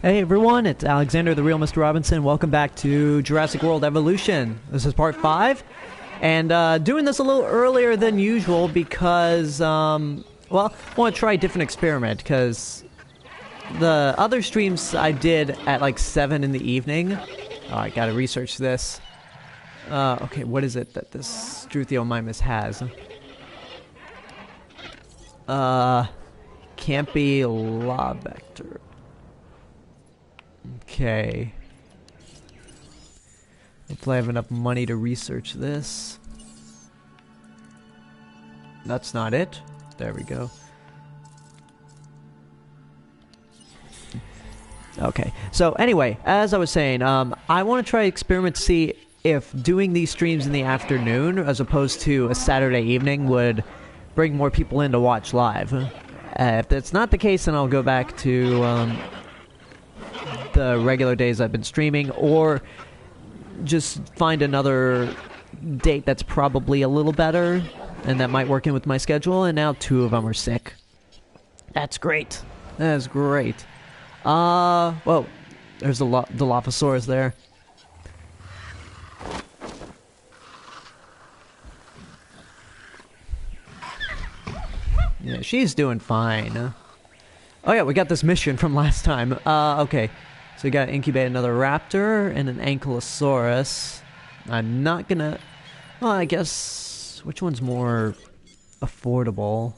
Hey everyone, it's Alexander, the real Mr. Robinson. Welcome back to Jurassic World Evolution. This is part 5, and doing this a little earlier than usual because, well, I want to try a different experiment, because the other streams I did at like 7 in the evening. Oh, I gotta research this. Okay, what is it that this Struthiomimus has? Can't be Lobector. Okay. Hopefully I have enough money to research this. That's not it. There we go. Okay. So anyway, as I was saying, I want to try experiment to see if doing these streams in the afternoon as opposed to a Saturday evening would bring more people in to watch live. If that's not the case, then I'll go back to the regular days I've been streaming, or just find another date that's probably a little better and that might work in with my schedule. And now 2 of them are sick. That's great. That's great. Whoa, there's the Dilophosaurus there. Yeah, she's doing fine. Oh yeah, we got this mission from last time. Okay. So we gotta incubate another raptor and an ankylosaurus. I'm not gonna... Well, I guess... Which one's more affordable?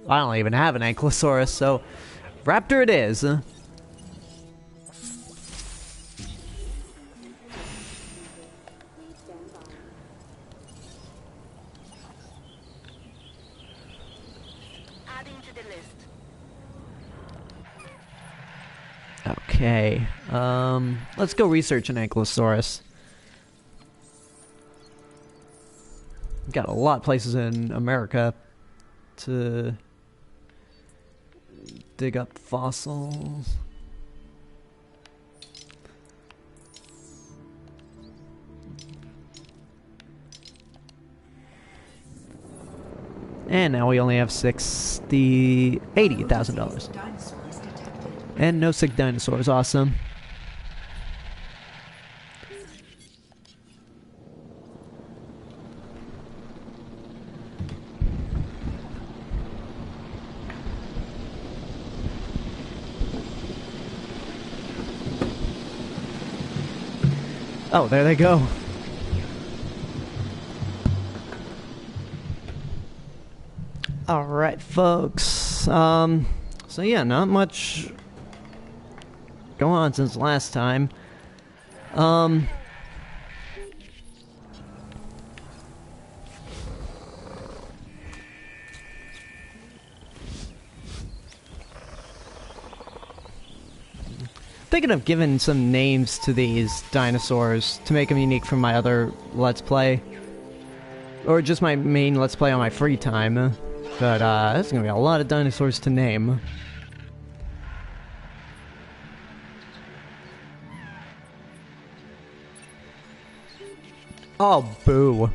I don't even have an ankylosaurus, so... Raptor it is. Okay, let's go research an ankylosaurus. Got a lot of places in America to dig up fossils. And now we only have $80,000. And no sick dinosaurs, awesome. Oh, there they go. Alright, folks. So yeah, not much go on since last time. Thinking of giving some names to these dinosaurs to make them unique from my other Let's Play. Or just my main Let's Play on my free time. But, there's gonna be a lot of dinosaurs to name. Oh, boo.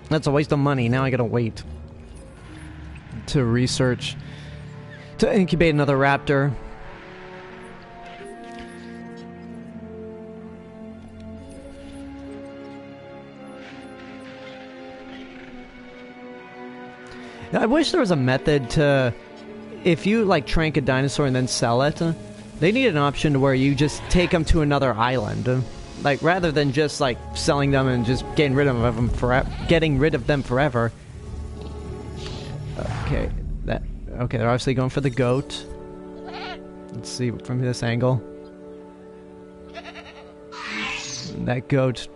That's a waste of money. Now I gotta wait to research, to incubate another raptor. I wish there was a method to, if you like trank a dinosaur and then sell it, they need an option to where you just take them to another island. Like, rather than just, like, selling them and just getting rid of them forever. Okay, okay, they're obviously going for the goat. Let's see from this angle. That goat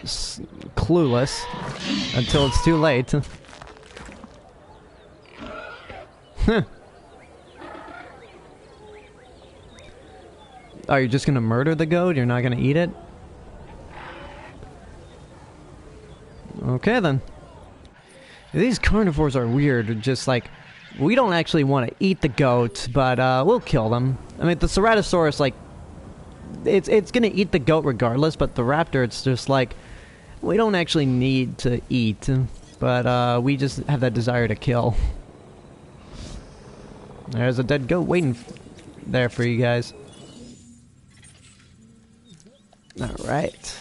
is clueless until it's too late. Oh, you're just gonna murder the goat? You're not gonna eat it? Okay, then. These carnivores are weird. Just like, we don't actually want to eat the goat, but we'll kill them. I mean, the Ceratosaurus, like, it's gonna eat the goat regardless, but the raptor, it's just like, we don't actually need to eat, but we just have that desire to kill. There's a dead goat waiting there for you guys. Alright.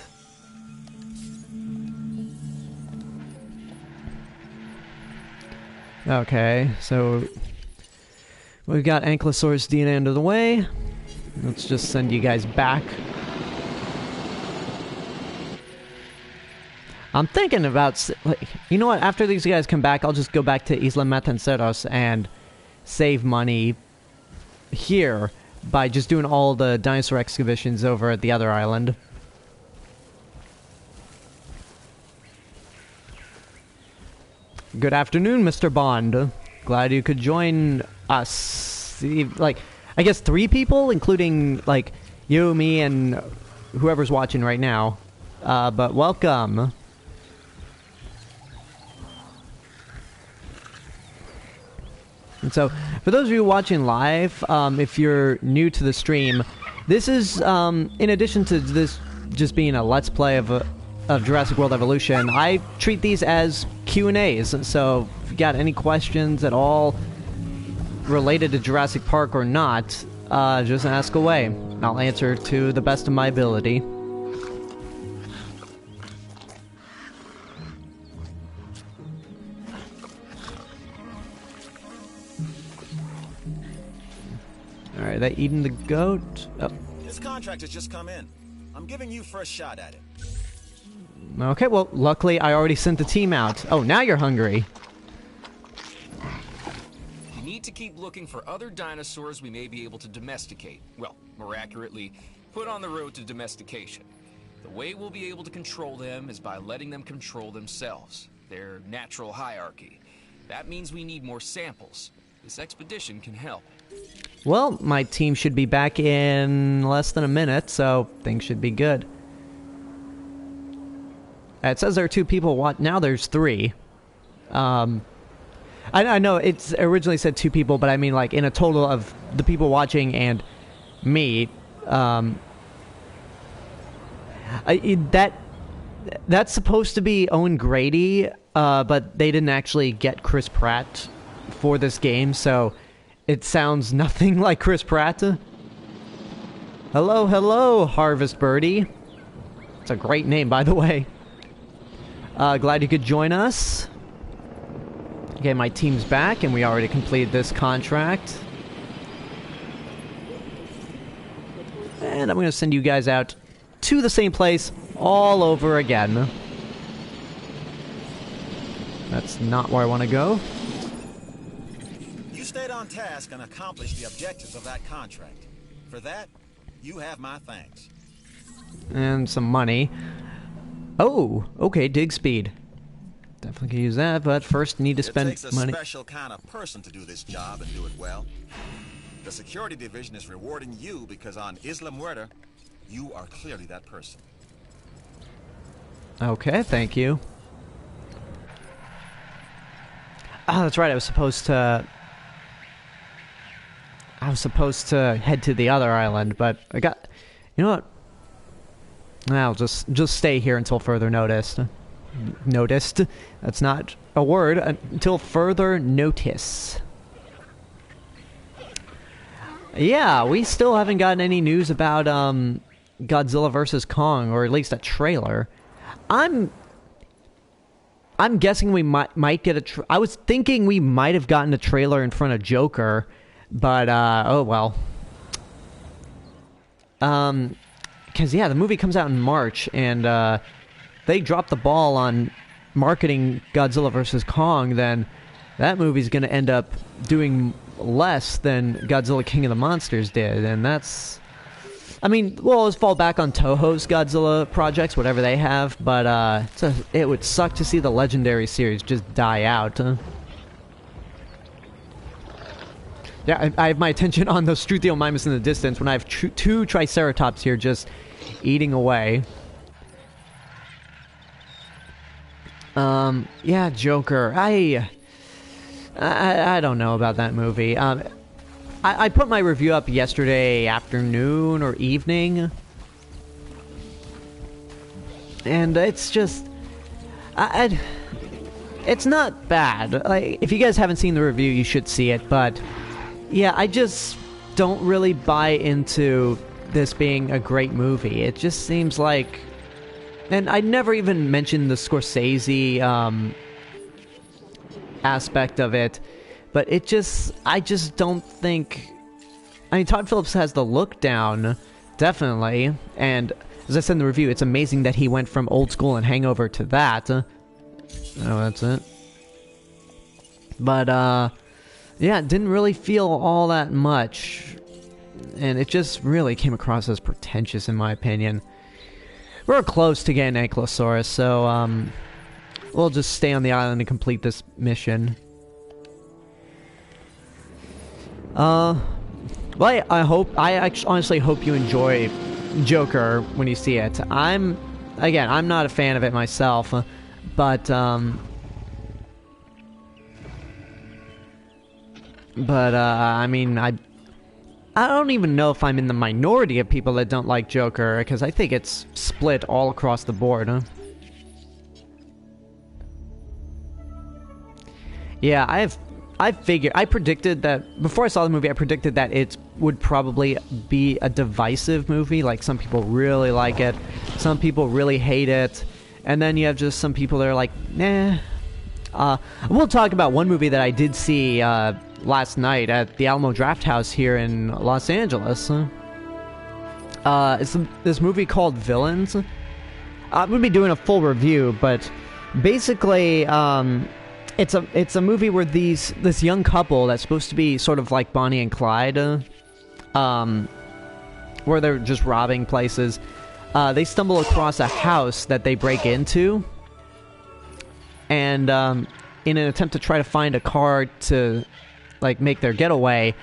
Okay, so we've got Ankylosaurus DNA under the way. Let's just send you guys back. I'm thinking about, like, you know what, after these guys come back, I'll just go back to Isla Matanceros and save money here by just doing all the dinosaur exhibitions over at the other island. Good afternoon, Mr. Bond. Glad you could join us. Like, I guess 3 people, including, like, you, me, and whoever's watching right now. But welcome. And so, for those of you watching live, if you're new to the stream, this is, in addition to this just being a Let's Play of Jurassic World Evolution, I treat these as Q&As, so if you got any questions at all related to Jurassic Park or not, just ask away. I'll answer to the best of my ability. Alright, they eating the goat? Oh. This contract has just come in. I'm giving you first shot at it. Okay, well, luckily I already sent the team out. Oh, now you're hungry. You need to keep looking for other dinosaurs we may be able to domesticate. Well, more accurately, put on the road to domestication. The way we'll be able to control them is by letting them control themselves, their natural hierarchy. That means we need more samples. This expedition can help. Well, my team should be back in less than a minute, so things should be good. It says there are 2 people. Now there's 3. I know it's originally said 2 people, but I mean, like, in a total of the people watching and me. That's supposed to be Owen Grady, but they didn't actually get Chris Pratt for this game, so it sounds nothing like Chris Pratt. Hello, hello, Harvest Birdie. It's a great name, by the way. Glad you could join us. Okay, my team's back, and we already completed this contract. And I'm going to send you guys out to the same place all over again. That's not where I want to go. You stayed on task and accomplished the objectives of that contract. For that, you have my thanks. And some money. Oh, okay, dig speed. Definitely can use that, but first need to spend money. It takes a special kind of person to do this job and do it well. The security division is rewarding you because on Isla Muerta, you are clearly that person. Okay, thank you. Oh, that's right, I was supposed to head to the other island, but I got... You know what? I'll just stay here until further notice. Noticed? That's not a word. Until further notice. Yeah, we still haven't gotten any news about Godzilla vs. Kong, or at least a trailer. I'm guessing we might get I was thinking we might have gotten a trailer in front of Joker, but oh well. Because, yeah, the movie comes out in March, and they dropped the ball on marketing Godzilla vs. Kong, then that movie's going to end up doing less than Godzilla King of the Monsters did, and that's... I mean, we'll always fall back on Toho's Godzilla projects, whatever they have, but it would suck to see the Legendary series just die out. Yeah, I have my attention on those Struthiomimus in the distance when I have 2 Triceratops here just eating away. Yeah, Joker. I don't know about that movie. I put my review up yesterday afternoon or evening. And it's just... it's not bad. Like, if you guys haven't seen the review, you should see it, but... Yeah, don't really buy into this being a great movie. It just seems like... And I never even mentioned the Scorsese aspect of it, but it just... I just don't think... I mean, Todd Phillips has the look down, definitely, and as I said in the review, it's amazing that he went from Old School and Hangover to that. Oh, that's it. But, yeah, it didn't really feel all that much. And it just really came across as pretentious, in my opinion. We're close to getting Ankylosaurus, so, we'll just stay on the island and complete this mission. Well, I honestly hope you enjoy Joker when you see it. I'm not a fan of it myself, but I mean, I don't even know if I'm in the minority of people that don't like Joker, because I think it's split all across the board, huh? Yeah, I predicted that, before I saw the movie, I predicted that it would probably be a divisive movie. Like, some people really like it, some people really hate it, and then you have just some people that are like, nah. We'll talk about one movie that I did see last night at the Alamo Drafthouse here in Los Angeles. It's this movie called Villains. I'm going to be doing a full review, but basically, it's a movie where this young couple that's supposed to be sort of like Bonnie and Clyde, where they're just robbing places. They stumble across a house that they break into, and in an attempt to try to find a car to like make their getaway,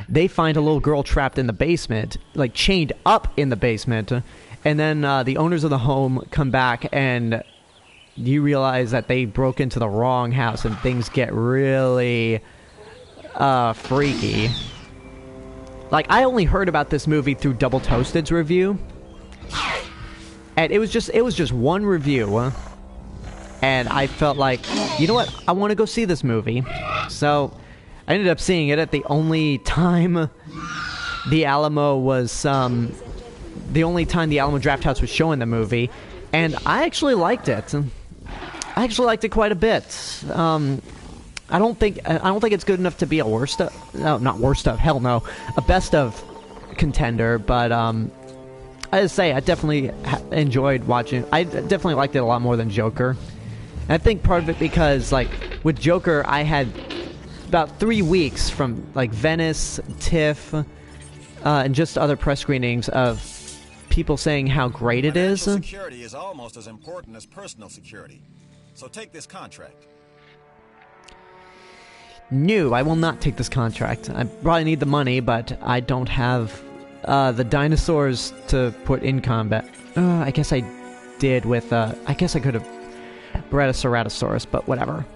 they find a little girl trapped in the basement, like chained up in the basement, and then the owners of the home come back, and you realize that they broke into the wrong house, and things get really freaky. Like, I only heard about this movie through Double Toasted's review, and it was just one review, and I felt like, you know what, I want to go see this movie. So I ended up seeing it at the only time the Alamo Drafthouse was showing the movie, and I actually liked it. I actually liked it quite a bit. I don't think it's good enough to be a worst of, no, not worst of, hell no, a best of contender, but I just say I definitely enjoyed watching. I definitely liked it a lot more than Joker. And I think part of it because, like, with Joker, I had about 3 weeks from like Venice, TIFF, and just other press screenings of people saying how great it is. Financial security is almost as important as personal security. So take this contract. No, I will not take this contract. I probably need the money, but I don't have the dinosaurs to put in combat. I guess I did with, I guess I could have bred a Ceratosaurus, but whatever.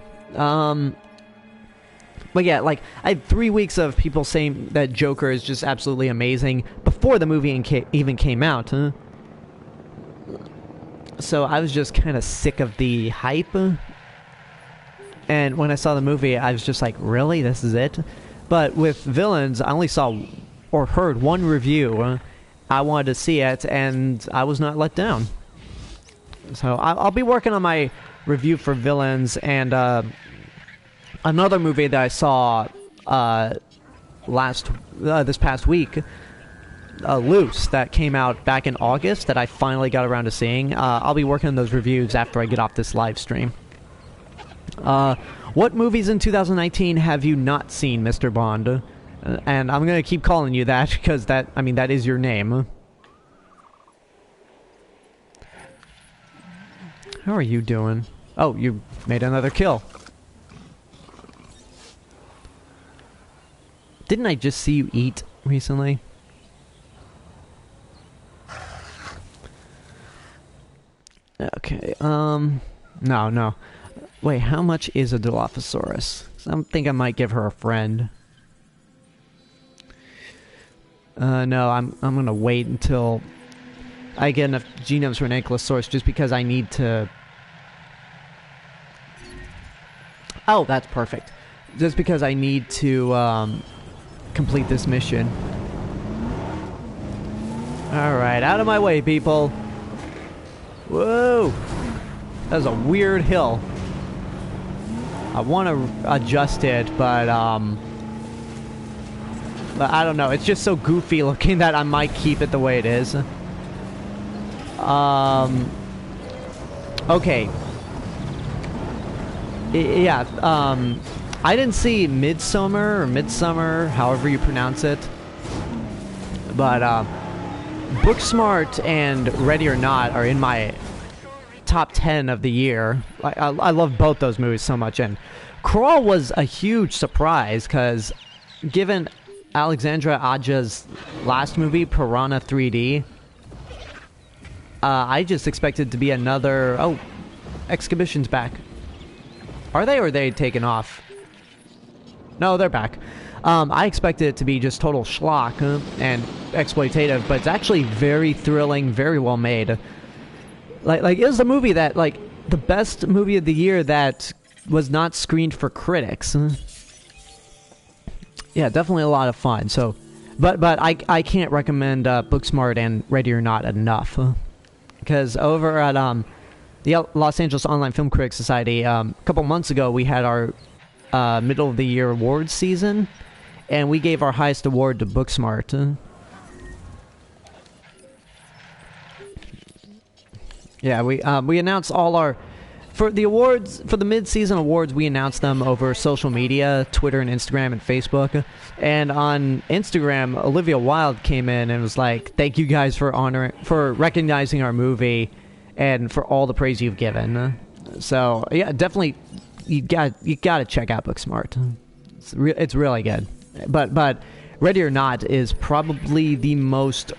But yeah, like, I had 3 weeks of people saying that Joker is just absolutely amazing before the movie even came out, huh? So I was just kind of sick of the hype. And when I saw the movie, I was just like, really? This is it? But with Villains, I only saw or heard one review. I wanted to see it, and I was not let down. So I'll be working on my review for Villains, and another movie that I saw this past week, Loose, that came out back in August, that I finally got around to seeing. I'll be working on those reviews after I get off this live stream. What movies in 2019 have you not seen, Mr. Bond? And I'm going to keep calling you that, because that is your name. How are you doing? Oh, you made another kill. Didn't I just see you eat recently? Okay, no. Wait, how much is a Dilophosaurus? I think I might give her a friend. No, I'm gonna wait until I get enough genomes for an Ankylosaurus, just because I need to... Oh, that's perfect. Just because I need to, complete this mission. Alright, out of my way, people. Whoa! That was a weird hill. I want to adjust it, but I don't know. It's just so goofy looking that I might keep it the way it is. Okay. Yeah, I didn't see Midsummer, however you pronounce it. But, Booksmart and Ready or Not are in my top 10 of the year. I love both those movies so much, and Crawl was a huge surprise, because given Alexandra Aja's last movie, Piranha 3D, I just expected to be another... Oh, Exhibition's back. Are they, or are they taken off? No, they're back. I expected it to be just total schlock and exploitative, but it's actually very thrilling, very well made. Like it was a movie that, like, the best movie of the year that was not screened for critics. Yeah, definitely a lot of fun. So, but I can't recommend Booksmart and Ready or Not enough, because over at the Los Angeles Online Film Critics Society, a couple months ago, we had our middle of the year awards season, and we gave our highest award to Booksmart. Yeah, we announced all our... For the awards, for the mid-season awards, we announced them over social media, Twitter and Instagram and Facebook. And on Instagram, Olivia Wilde came in and was like, "Thank you guys for recognizing our movie and for all the praise you've given." So, yeah, definitely, you got to check out Booksmart. It's really good. But Ready or Not is probably the most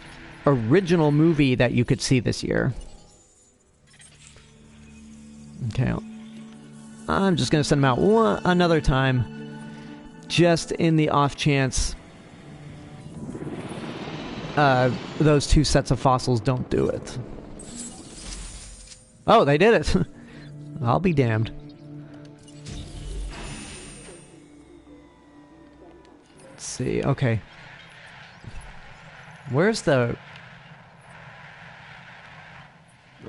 original movie that you could see this year. Okay, I'm just gonna send them out another time, just in the off chance those two sets of fossils don't do it. Oh, they did it. I'll be damned. Let's see. Okay, where's the...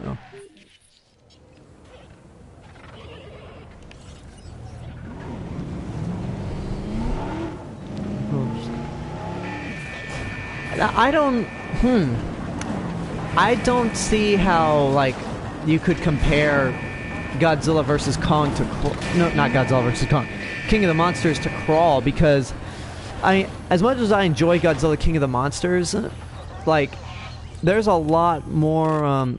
Oh. I don't see how, like, you could compare Godzilla vs. Kong to... No, not Godzilla vs. Kong. King of the Monsters to Crawl, because as much as I enjoy Godzilla King of the Monsters, like, there's a lot more,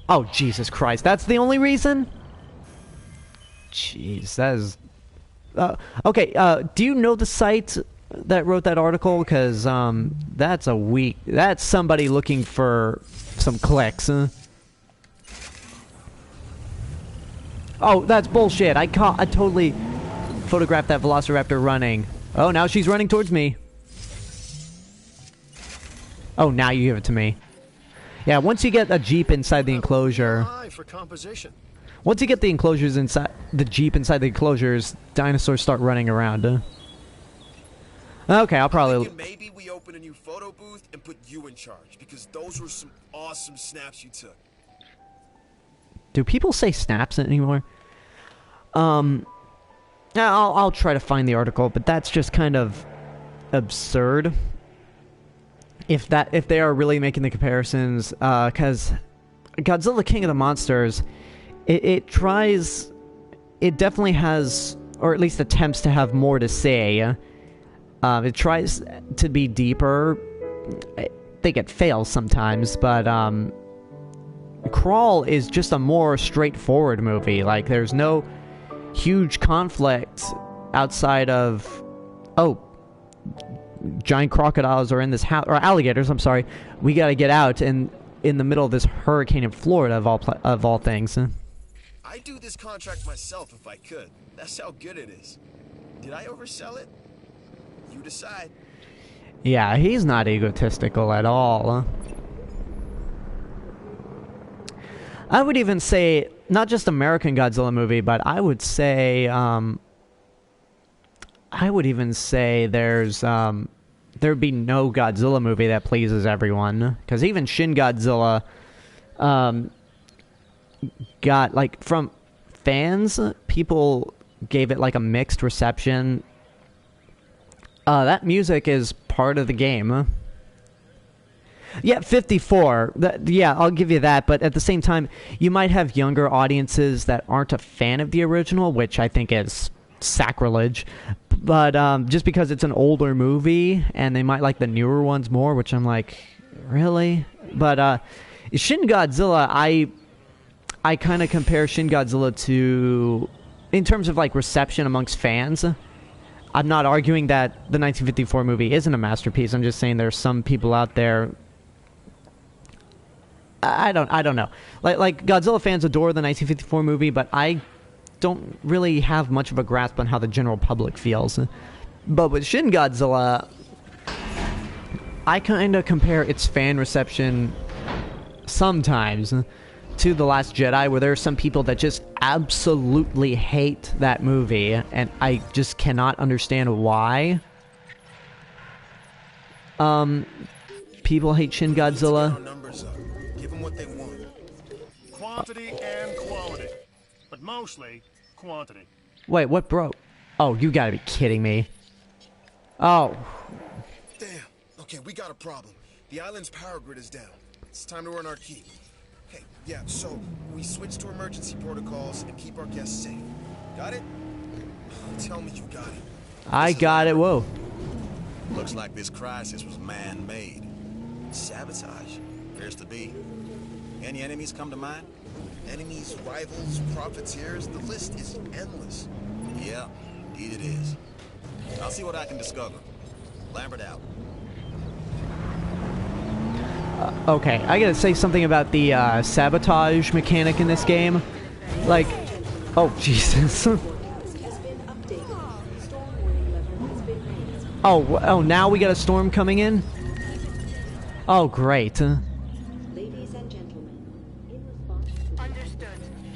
Oh, Jesus Christ. That's the only reason? Jeez, that is... okay, do you know the site that wrote that article? Because that's somebody looking for some clicks. Oh, that's bullshit. I totally photographed that Velociraptor running. Oh, now she's running towards me. Oh, now you give it to me. Yeah, once you get a Jeep inside the enclosure... Once you get the enclosures inside... The Jeep inside the enclosures, dinosaurs start running around. Okay, I'll probably... Maybe we open a new photo booth and put you in charge, because those were some awesome snaps you took. Do people say snaps anymore? Yeah, I'll try to find the article, but that's just kind of absurd. If they are really making the comparisons, because Godzilla King of the Monsters, it definitely has, or at least attempts to have more to say. It tries to be deeper. I think it fails sometimes, but Crawl is just a more straightforward movie. Like, there's no huge conflict outside of, oh, giant crocodiles are in this house, or alligators, I'm sorry. We gotta get out in the middle of this hurricane in Florida, of all things. I'd do this contract myself if I could. That's how good it is. Did I oversell it? You decide. Yeah, he's not egotistical at all. I would even say, not just American Godzilla movie, but I would say, I would even say there's, there'd be no Godzilla movie that pleases everyone. Because even Shin Godzilla got, like, from fans, people gave it, like, a mixed reception. That music is part of the game. Yeah, 54. Yeah, I'll give you that. But at the same time, you might have younger audiences that aren't a fan of the original, which I think is sacrilege. But just because it's an older movie, and they might like the newer ones more, which I'm like, really? But Shin Godzilla, I kind of compare Shin Godzilla to, in terms of like reception amongst fans. I'm not arguing that the 1954 movie isn't a masterpiece. I'm just saying there's some people out there. I don't know. Like Godzilla fans adore the 1954 movie, but I don't really have much of a grasp on how the general public feels. But with Shin Godzilla, I kind of compare its fan reception sometimes to The Last Jedi, where there are some people that just absolutely hate that movie, and I just cannot understand why. People hate Shin Godzilla. Give them what they want. Quantity and quality, but mostly quantity. Wait, what broke? Oh, you gotta be kidding me. Oh. Damn. Okay, we got a problem. The island's power grid is down. It's time to earn our keep. Okay, yeah, so we switch to emergency protocols and keep our guests safe. Got it? Tell me you got it. I got it, whoa. Looks like this crisis was man-made. Sabotage? Appears to be. Any enemies come to mind? Enemies, rivals, profiteers, the list is endless. Yeah, indeed it is. I'll see what I can discover. Lambert out. Okay, I gotta say something about the sabotage mechanic in this game. Like, oh Jesus. Oh, now we got a storm coming in? Oh, great. Ladies and gentlemen, in response to... Understood.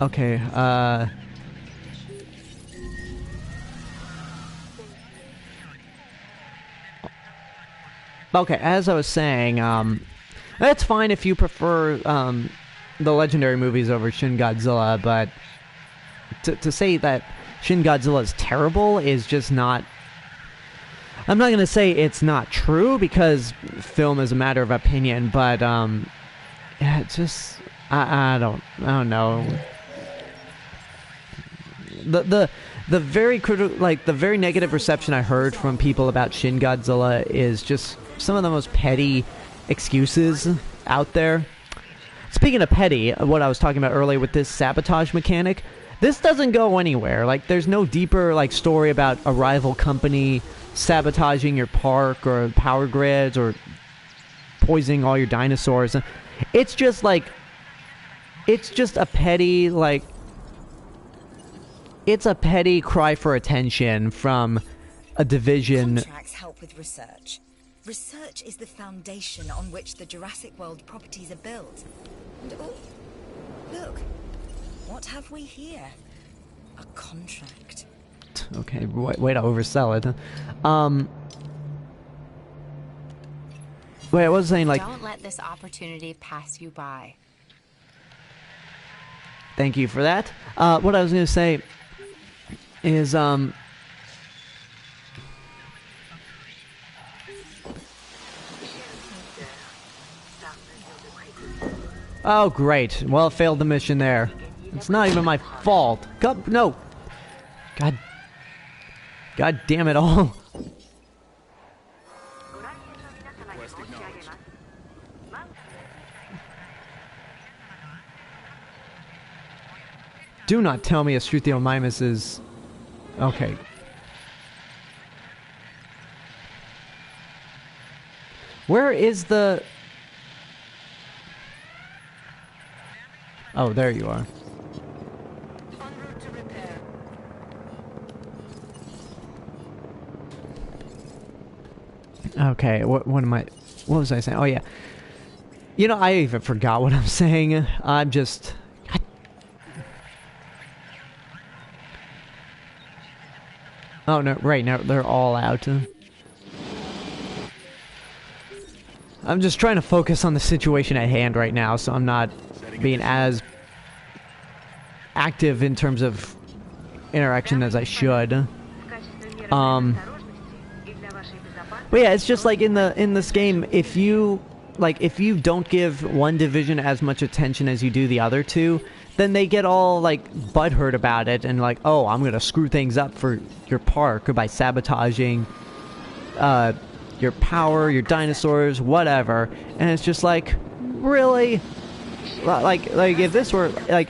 Okay, okay, as I was saying, that's fine if you prefer, the Legendary movies over Shin Godzilla, but to say that Shin Godzilla is terrible is just not... I'm not gonna say it's not true, because film is a matter of opinion, but, yeah, it's just... I don't know. The very the very negative reception I heard from people about Shin Godzilla is just some of the most petty excuses out there. Speaking of petty, what I was talking about earlier with this sabotage mechanic, this doesn't go anywhere. Like, there's no deeper, like, story about a rival company sabotaging your park or power grids or poisoning all your dinosaurs. It's just, like, it's just a petty, like, it's a petty cry for attention from a division. Contracts help with research. Research is the foundation on which the Jurassic World properties are built. And oh, look, what have we here? A contract. Okay, way to oversell it. Wait, I was saying, like... Don't let this opportunity pass you by. Thank you for that. What I was going to say is, oh, great. Well, failed the mission there. It's not even my fault. No. God damn it all. Do not tell me Astruthiomimus is... Okay. Where is the... Oh, there you are. Okay, what am I... What was I saying? Oh, yeah. You know, I even forgot what I'm saying. I'm just... Oh, no, right, now they're all out. I'm just trying to focus on the situation at hand right now, so I'm not being as active in terms of interaction as I should. But yeah, it's just like in this game, if you don't give one division as much attention as you do the other two, then they get all like butthurt about it and like, oh, I'm gonna screw things up for your park by sabotaging your power, your dinosaurs, whatever. And it's just like, really, like if this were like,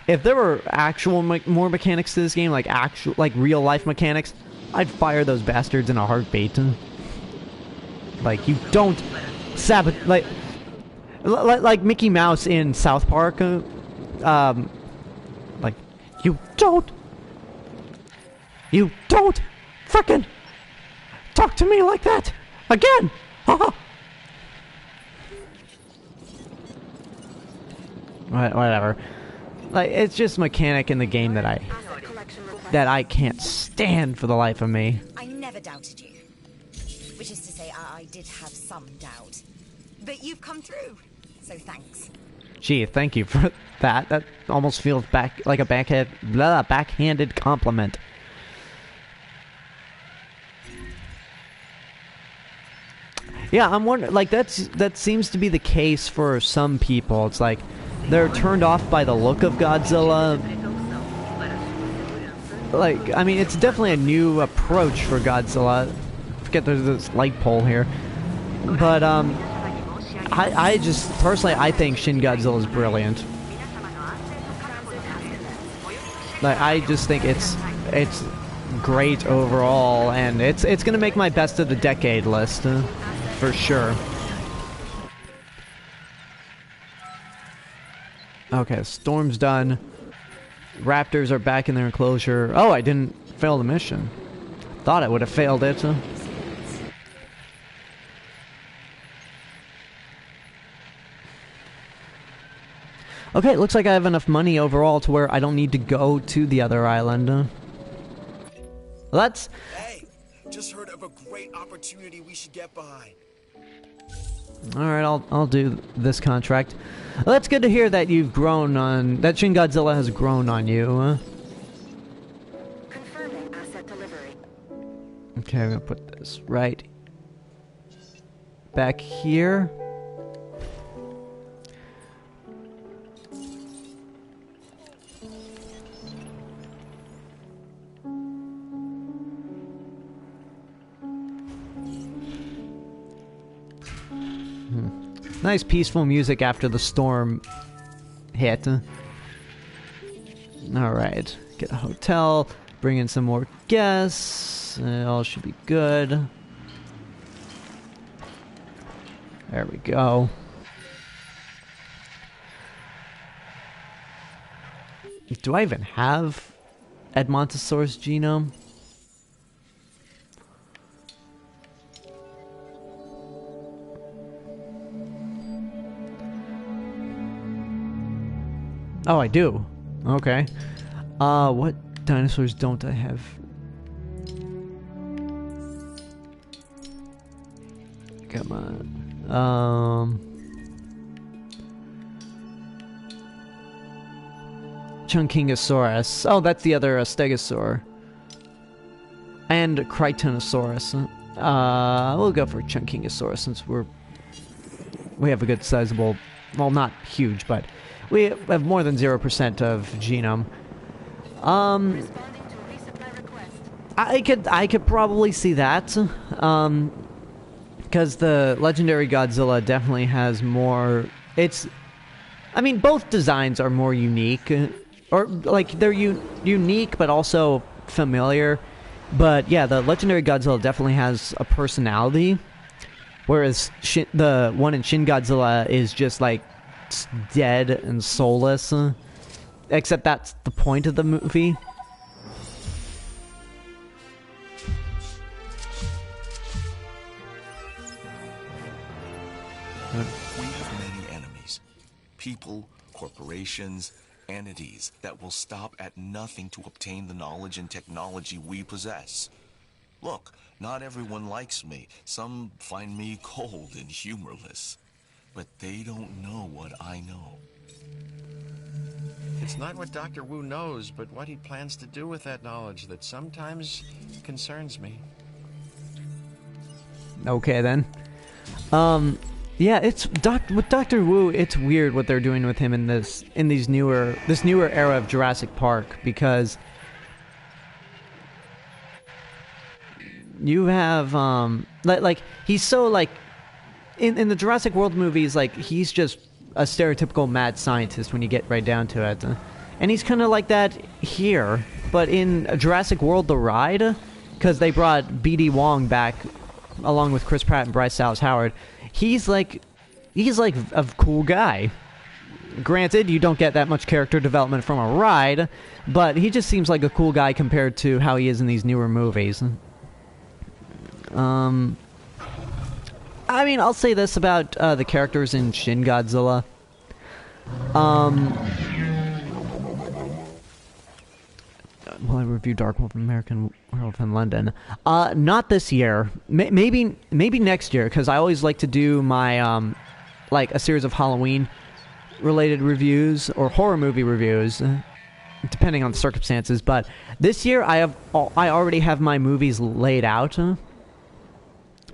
if there were actual more mechanics to this game, like real life mechanics, I'd fire those bastards in a heartbeat. Like, you don't sabotage, like Mickey Mouse in South Park. Like, you don't frickin' talk to me like that again. Whatever. Like, it's just mechanic in the game that I can't stand for the life of me. I never doubted you. Which is to say, I did have some doubt. But you've come through, so thanks. Gee, thank you for that. That almost feels like a backhanded compliment. Yeah, I'm wondering, like, that seems to be the case for some people. It's like, they're turned off by the look of Godzilla. Like, I mean, it's definitely a new approach for Godzilla. Forget there's this light pole here. But, I just, personally, I think Shin Godzilla is brilliant. Like, I just think it's great overall, and it's gonna make my best of the decade list, for sure. Okay, storm's done. Raptors are back in their enclosure. Oh, I didn't fail the mission. Thought I would have failed it. Okay, it looks like I have enough money overall to where I don't need to go to the other island. Let's... Hey, just heard of a great opportunity we should get behind. Alright, I'll do this contract. Well, that's good to hear that you've grown on... that Shin Godzilla has grown on you. Confirming asset delivery. Okay, I'm gonna put this right back here. Nice peaceful music after the storm hit. Alright, get a hotel, bring in some more guests, all should be good. There we go. Do I even have Edmontosaurus genome? Oh, I do. Okay. What dinosaurs don't I have? Come on. Chunkingosaurus. Oh, that's the other Stegosaur. And Crichtonosaurus. We'll go for Chunkingosaurus since we have a good sizable, well, not huge, but we have more than 0% of genome. I could probably see that. Because the legendary Godzilla definitely has more. I mean, both designs are more unique, or like they're unique but also familiar. But yeah, the legendary Godzilla definitely has a personality, whereas the one in Shin Godzilla is just like dead and soulless. Except that's the point of the movie. We have many enemies. People, corporations, entities that will stop at nothing to obtain the knowledge and technology we possess. Look, not everyone likes me. Some find me cold and humorless. But they don't know what I know. It's not what Dr. Wu knows, but what he plans to do with that knowledge that sometimes concerns me. Okay then. Yeah, with Dr. Wu, it's weird what they're doing with him in this newer era of Jurassic Park, because you have like he's so like in the Jurassic World movies, like he's just a stereotypical mad scientist when you get right down to it. And he's kind of like that here, but in Jurassic World the ride, because they brought B.D. Wong back along with Chris Pratt and Bryce Dallas Howard, he's like a cool guy. Granted, you don't get that much character development from a ride, but he just seems like a cool guy compared to how he is in these newer movies. I mean, I'll say this about the characters in Shin Godzilla. Well, I reviewed Dark Wolf, American Werewolf in London. Not this year. Maybe next year, because I always like to do my like a series of Halloween-related reviews or horror movie reviews, depending on the circumstances. But this year, I already have my movies laid out.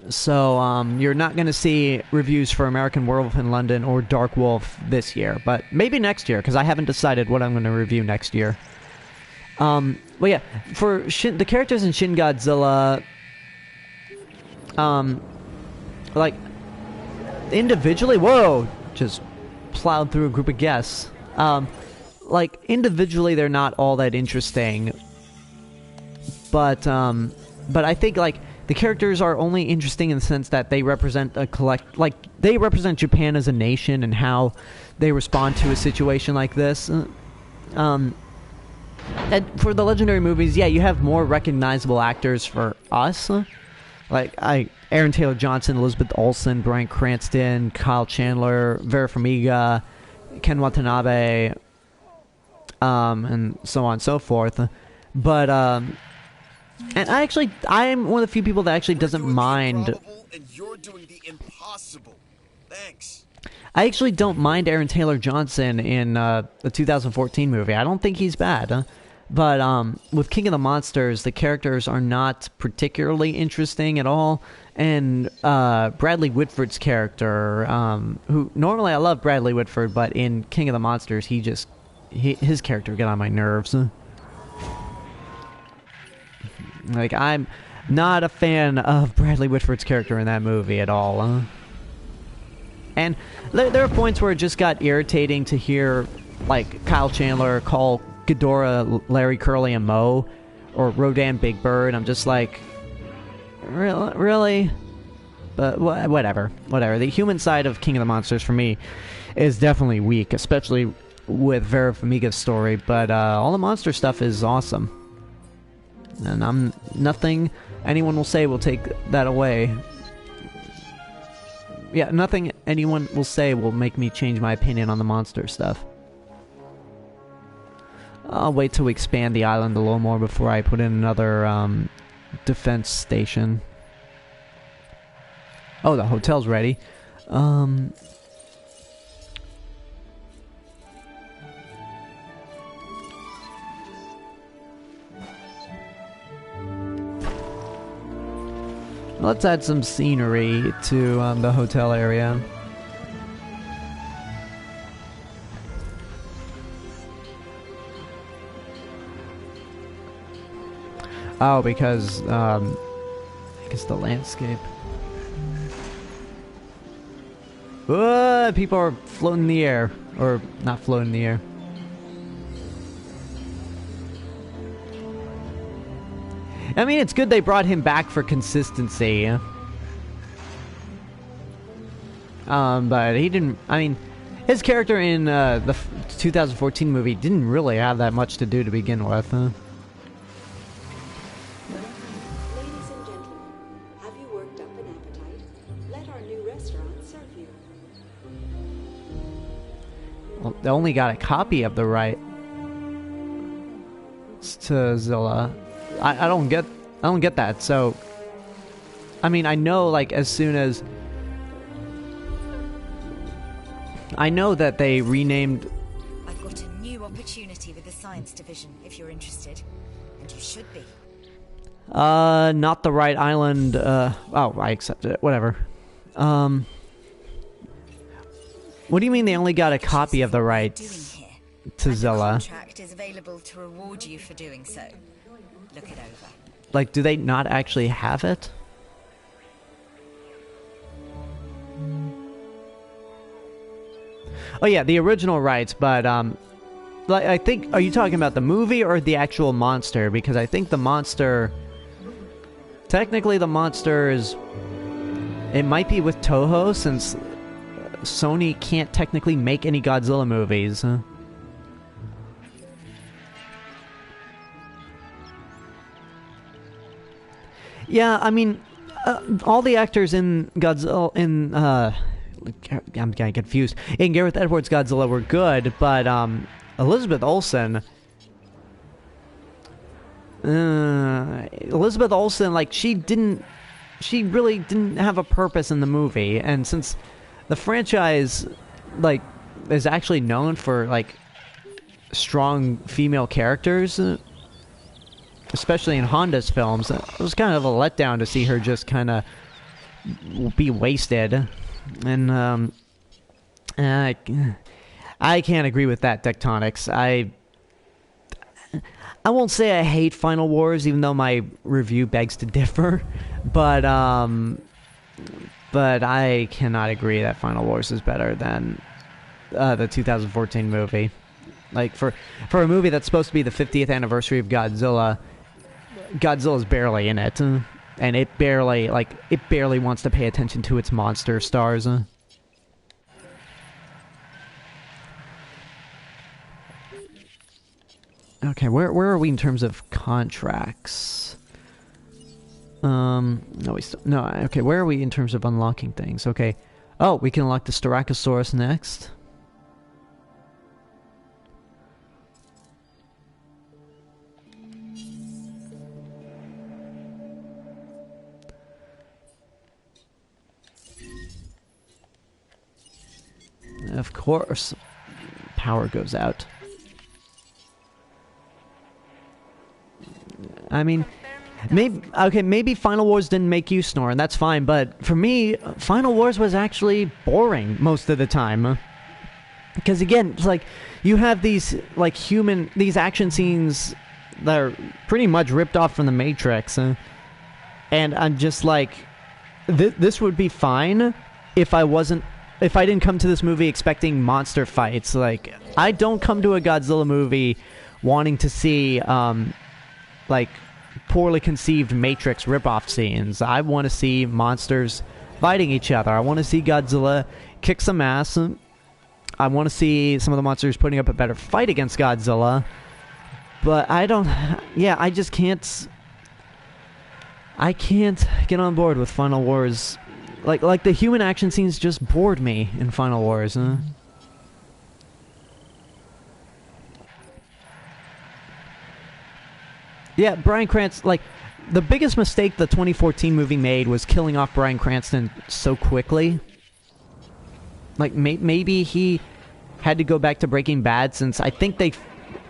So, you're not going to see reviews for American Werewolf in London or Dark Wolf this year, but maybe next year, because I haven't decided what I'm going to review next year. Well, yeah, for the characters in Shin Godzilla, like, individually, whoa, just plowed through a group of guests. Like, individually, they're not all that interesting, but I think, like, the characters are only interesting in the sense that they represent they represent Japan as a nation and how they respond to a situation like this. And for the legendary movies, yeah, you have more recognizable actors for us. Like Aaron Taylor Johnson, Elizabeth Olsen, Bryan Cranston, Kyle Chandler, Vera Farmiga, Ken Watanabe, and so on and so forth. But and I'm one of the few people that actually doesn't mind. And you're doing the impossible. Thanks. I actually don't mind Aaron Taylor Johnson in the 2014 movie. I don't think he's bad. But with King of the Monsters, the characters are not particularly interesting at all. And Bradley Whitford's character, who normally I love Bradley Whitford, but in King of the Monsters, his character got on my nerves. Like, I'm not a fan of Bradley Whitford's character in that movie at all. And there are points where it just got irritating to hear, like, Kyle Chandler call Ghidorah Larry, Curly, and Moe, or Rodan Big Bird. I'm just like, really? But whatever. The human side of King of the Monsters, for me, is definitely weak, especially with Vera Farmiga's story, but all the monster stuff is awesome. And nothing anyone will say will take that away. Yeah, nothing anyone will say will make me change my opinion on the monster stuff. I'll wait till we expand the island a little more before I put in another defense station. Oh, the hotel's ready. Let's add some scenery to the hotel area. Oh, because I guess the landscape. People are floating in the air, or not floating in the air. I mean, it's good they brought him back for consistency. But he didn't... I mean, his character in the 2014 movie didn't really have that much to do to begin with. Ladies and gentlemen, have you worked up an appetite? Let our new restaurant serve you. Well, they only got a copy of the rights to Zilla. I don't get I don't get that. So, I mean, I know, like, as soon as... I know that they renamed... I've got a new opportunity with the science division, if you're interested. And you should be. Not the right island, oh, I accept it. Whatever. What do you mean they only got a copy of the rights to Zilla? The contract is available to reward you for doing so. Look it over. Like, do they not actually have it? Oh yeah, the original rights, but, like, I think, are you talking about the movie or the actual monster? Because I think the monster... Technically, the monster is... It might be with Toho, since Sony can't technically make any Godzilla movies. Yeah, I mean, all the actors in Godzilla... I'm getting confused. In Gareth Edwards' Godzilla were good, but Elizabeth Olsen... Elizabeth Olsen, like, she really didn't have a purpose in the movie, and since the franchise, like, is actually known for, like, strong female characters, especially in Honda's films, it was kind of a letdown to see her just kind of be wasted, and, I can't agree with that, Tectonics. I won't say I hate Final Wars, even though my review begs to differ, but I cannot agree that Final Wars is better than the 2014 movie. Like, for a movie that's supposed to be the 50th anniversary of Godzilla, Godzilla's barely in it, and it barely wants to pay attention to its monster stars. Okay, where are we in terms of contracts? No, okay, where are we in terms of unlocking things? Okay. Oh, we can unlock the Styracosaurus next. Of course, power goes out. I mean, maybe Final Wars didn't make you snore, and that's fine, but for me, Final Wars was actually boring most of the time. Because again, it's like, you have these, like, these action scenes that are pretty much ripped off from The Matrix, and I'm just like, this would be fine if I didn't come to this movie expecting monster fights. Like, I don't come to a Godzilla movie wanting to see, like, poorly conceived Matrix ripoff scenes. I want to see monsters fighting each other. I want to see Godzilla kick some ass. I want to see some of the monsters putting up a better fight against Godzilla. But I just can't... I can't get on board with Final Wars. Like the human action scenes just bored me in Final Wars. Yeah, Bryan Cranston, like, the biggest mistake the 2014 movie made was killing off Bryan Cranston so quickly. Like, maybe he had to go back to Breaking Bad, since I think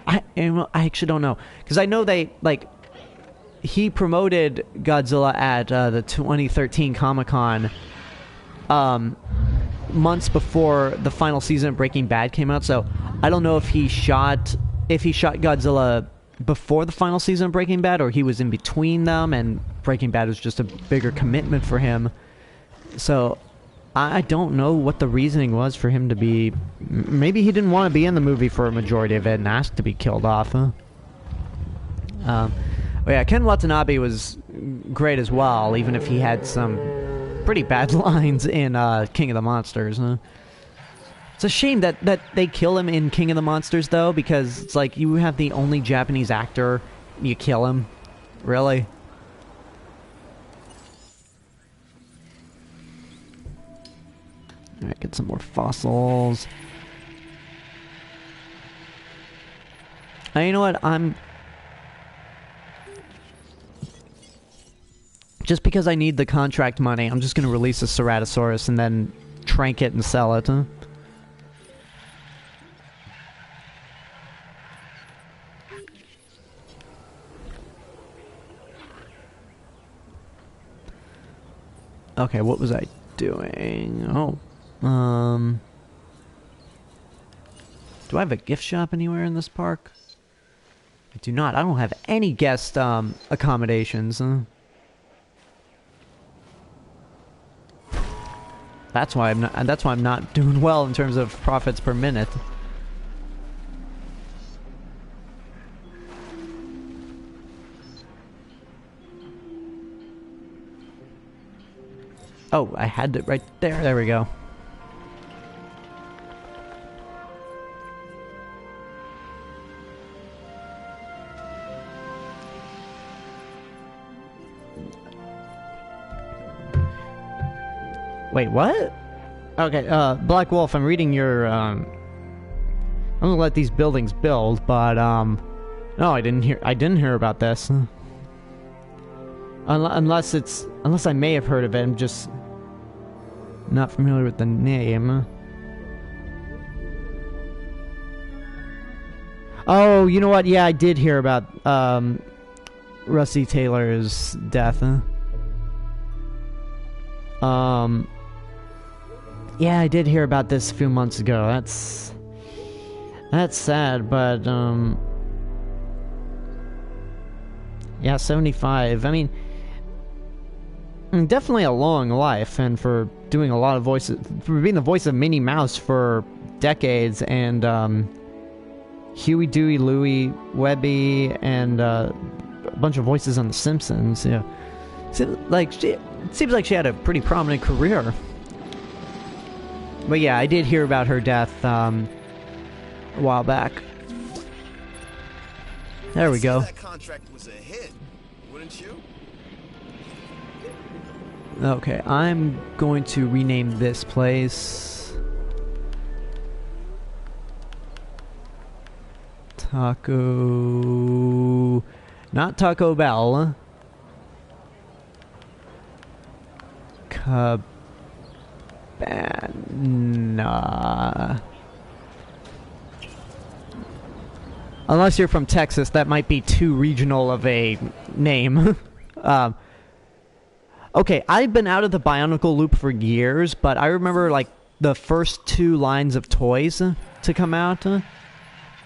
I actually don't know. Because I know he promoted Godzilla at the 2013 Comic-Con months before the final season of Breaking Bad came out, so I don't know if he shot Godzilla before the final season of Breaking Bad, or he was in between them, and Breaking Bad was just a bigger commitment for him. So I don't know what the reasoning was for him to be... Maybe he didn't want to be in the movie for a majority of it and asked to be killed off. But yeah, Ken Watanabe was great as well, even if he had some pretty bad lines in King of the Monsters. It's a shame that they kill him in King of the Monsters, though, because it's like, you have the only Japanese actor, you kill him. Really? Alright, get some more fossils. You know what, Just because I need the contract money, I'm just going to release a Ceratosaurus and then trank it and sell it. Huh? Okay, what was I doing? Oh, do I have a gift shop anywhere in this park? I do not. I don't have any guest accommodations. That's why I'm not. That's why I'm not doing well in terms of profits per minute. Oh, I had it right there. There we go. Wait, what? Okay, Black Wolf, I'm reading your, I'm gonna let these buildings build, but, no, I didn't hear about this. Unless I may have heard of it, I'm just not familiar with the name. Oh, you know what? Yeah, I did hear about, Rusty Taylor's death. Yeah, I did hear about this a few months ago. That's sad, but, yeah, 75. I mean, definitely a long life, and for doing a lot of voices, for being the voice of Minnie Mouse for decades, and, Huey, Dewey, Louie, Webby, and, a bunch of voices on The Simpsons, yeah. It seems like she had a pretty prominent career. But yeah, I did hear about her death, a while back. There we go. That contract was a hit, wouldn't you? Okay, I'm going to rename this place Taco... Not Taco Bell. Cabana. Unless you're from Texas, that might be too regional of a name. Okay, I've been out of the Bionicle loop for years, but I remember, like, the first 2 lines of toys to come out,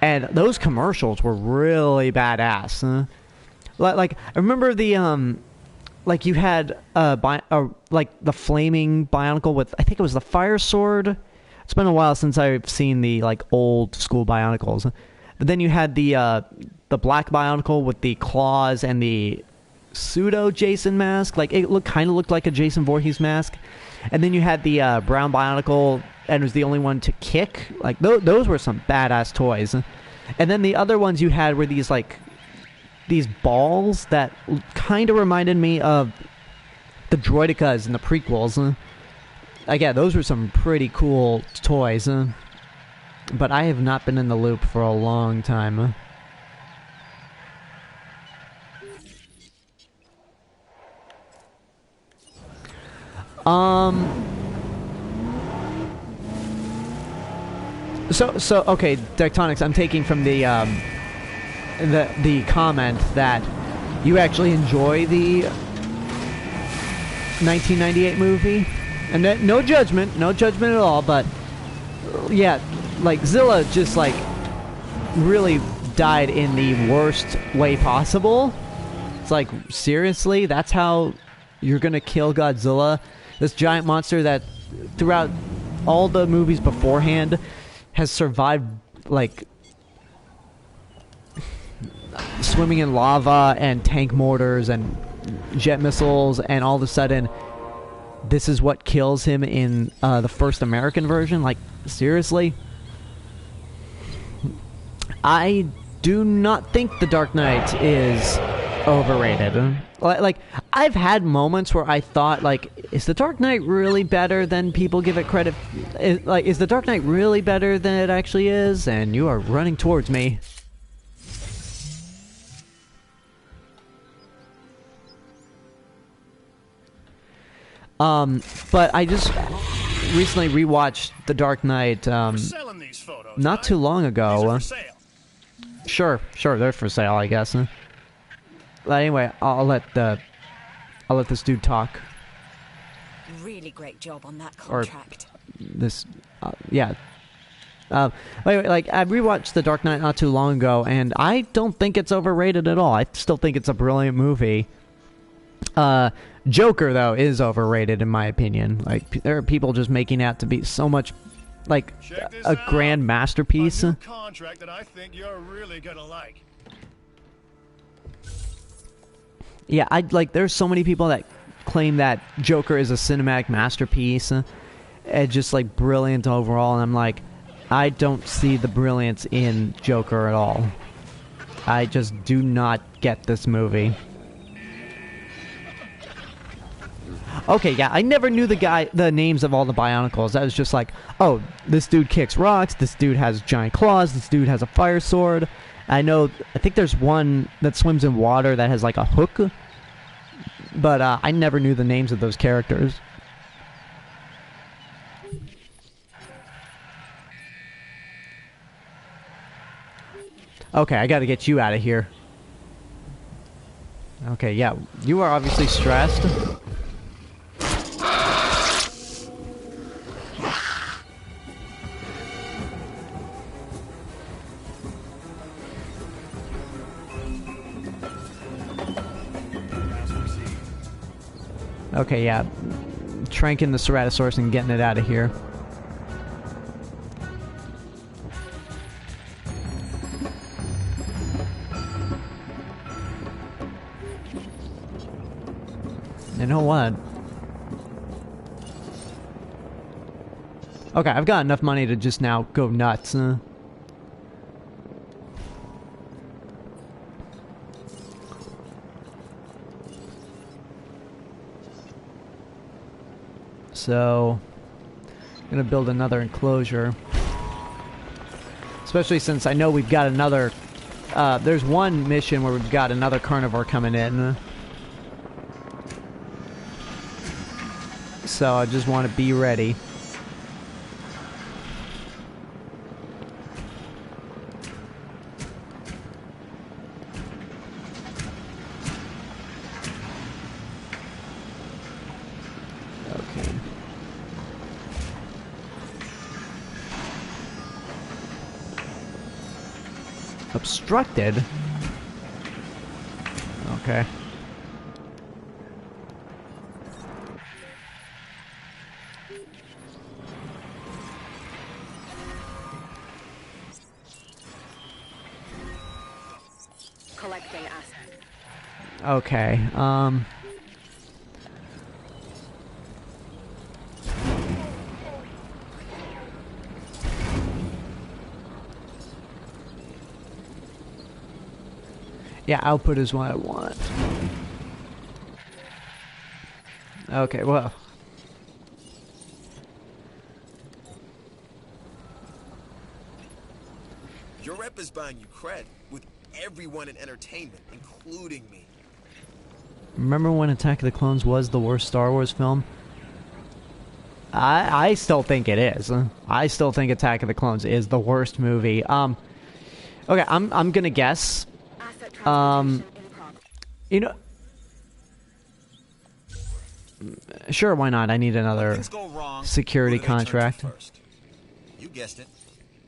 and those commercials were really badass. Like, I remember the, like, you had, like, the flaming Bionicle with, I think it was the Fire Sword. It's been a while since I've seen the, like, old school Bionicles. But then you had the black Bionicle with the claws and the pseudo Jason mask. Like, it kind of looked like a Jason Voorhees mask. And then you had the brown Bionicle, and it was the only one to kick. Like, those were some badass toys. And then the other ones you had were these, like, these balls that kind of reminded me of the Droidicas in the prequels. Like, yeah, those were some pretty cool toys. But I have not been in the loop for a long time. So okay, Tectonics, I'm taking from the comment that you actually enjoy the 1998 movie, and no judgment at all, but yeah, like, Zilla just, like, really died in the worst way possible. It's like, seriously? That's how you're gonna kill Godzilla? This giant monster that, throughout all the movies beforehand, has survived, like, swimming in lava and tank mortars and jet missiles, and all of a sudden, this is what kills him in the first American version? Like, seriously? I do not think The Dark Knight is overrated. Like, I've had moments where I thought, like, is The Dark Knight really better than people give it credit? Is The Dark Knight really better than it actually is? And you are running towards me. But I just recently rewatched The Dark Knight, Selling these photos, not right? too long These ago. are for sale. Sure, they're for sale, I guess. But anyway, I'll let this dude talk. Really great job on that Or contract. this, yeah. Anyway, like, I rewatched The Dark Knight not too long ago, and I don't think it's overrated at all. I still think it's a brilliant movie. Joker, though, is overrated in my opinion. Like, there are people just making out to be so much, like, a grand masterpiece. A new contract that I think you're really gonna like. Yeah, there's so many people that claim that Joker is a cinematic masterpiece, and just, like, brilliant overall, and I'm like, I don't see the brilliance in Joker at all. I just do not get this movie. Okay, yeah, I never knew the names of all the Bionicles. I was just like, oh, this dude kicks rocks, this dude has giant claws, this dude has a fire sword. I think there's one that swims in water that has like a hook, but I never knew the names of those characters. Okay, I gotta get you out of here. Okay, yeah, you are obviously stressed. Okay, yeah. Tranking the Ceratosaurus and getting it out of here. You know what? Okay, I've got enough money to just now go nuts. So, I'm gonna build another enclosure. Especially since I know we've got another... there's one mission where we've got another carnivore coming in. So I just want to be ready. Okay. Obstructed? Okay. Collecting assets. Okay, yeah, output is what I want. Okay, well. Your rep is buying you cred with everyone in entertainment, including me. Remember when Attack of the Clones was the worst Star Wars film? I still think it is. I still think Attack of the Clones is the worst movie. Okay, I'm gonna guess. You know, sure, why not? I need another security contract. First. You guessed it.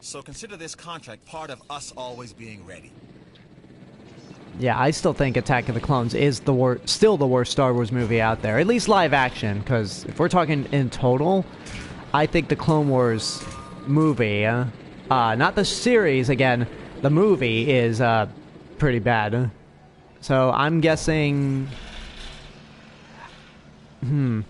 So consider this contract part of us always being ready. Yeah, I still think Attack of the Clones is still the worst Star Wars movie out there. At least live action, because if we're talking in total, I think the Clone Wars movie, not the series, again, the movie is pretty bad. So I'm guessing... You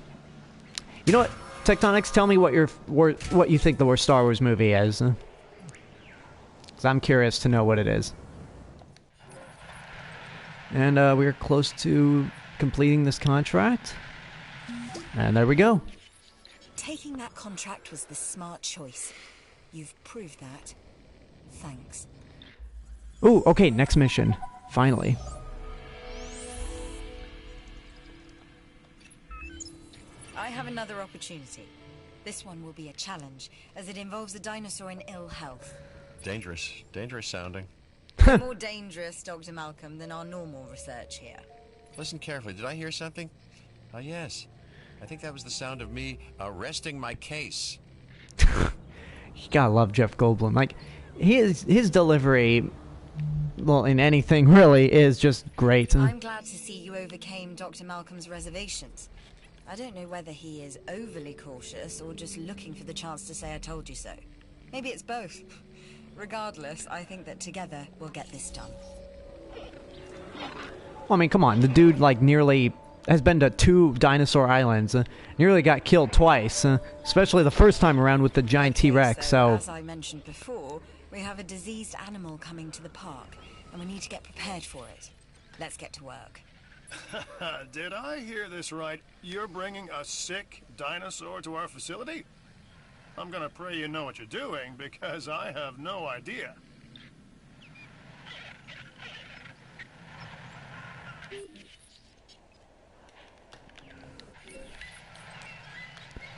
know what? Tectonics, tell me what you think the worst Star Wars movie is. Because I'm curious to know what it is. And we're close to completing this contract. And there we go. Taking that contract was the smart choice. You've proved that. Thanks. Ooh, okay, next mission. Finally. I have another opportunity. This one will be a challenge, as it involves a dinosaur in ill health. Dangerous. Dangerous sounding. More dangerous, Dr. Malcolm, than our normal research here. Listen carefully. Did I hear something? Oh, yes. I think that was the sound of me resting my case. You gotta love Jeff Goldblum. Like, his delivery, well, in anything really, is just great. I'm glad to see you overcame Dr. Malcolm's reservations. I don't know whether he is overly cautious or just looking for the chance to say I told you so. Maybe it's both. Regardless, I think that together we'll get this done. Well, I mean, come on. The dude, like, nearly has been to 2 dinosaur islands. Nearly got killed twice. Especially the first time around with the giant T-Rex, so... As I mentioned before, we have a diseased animal coming to the park, and we need to get prepared for it. Let's get to work. Did I hear this right? You're bringing a sick dinosaur to our facility? I'm gonna pray you know what you're doing, because I have no idea.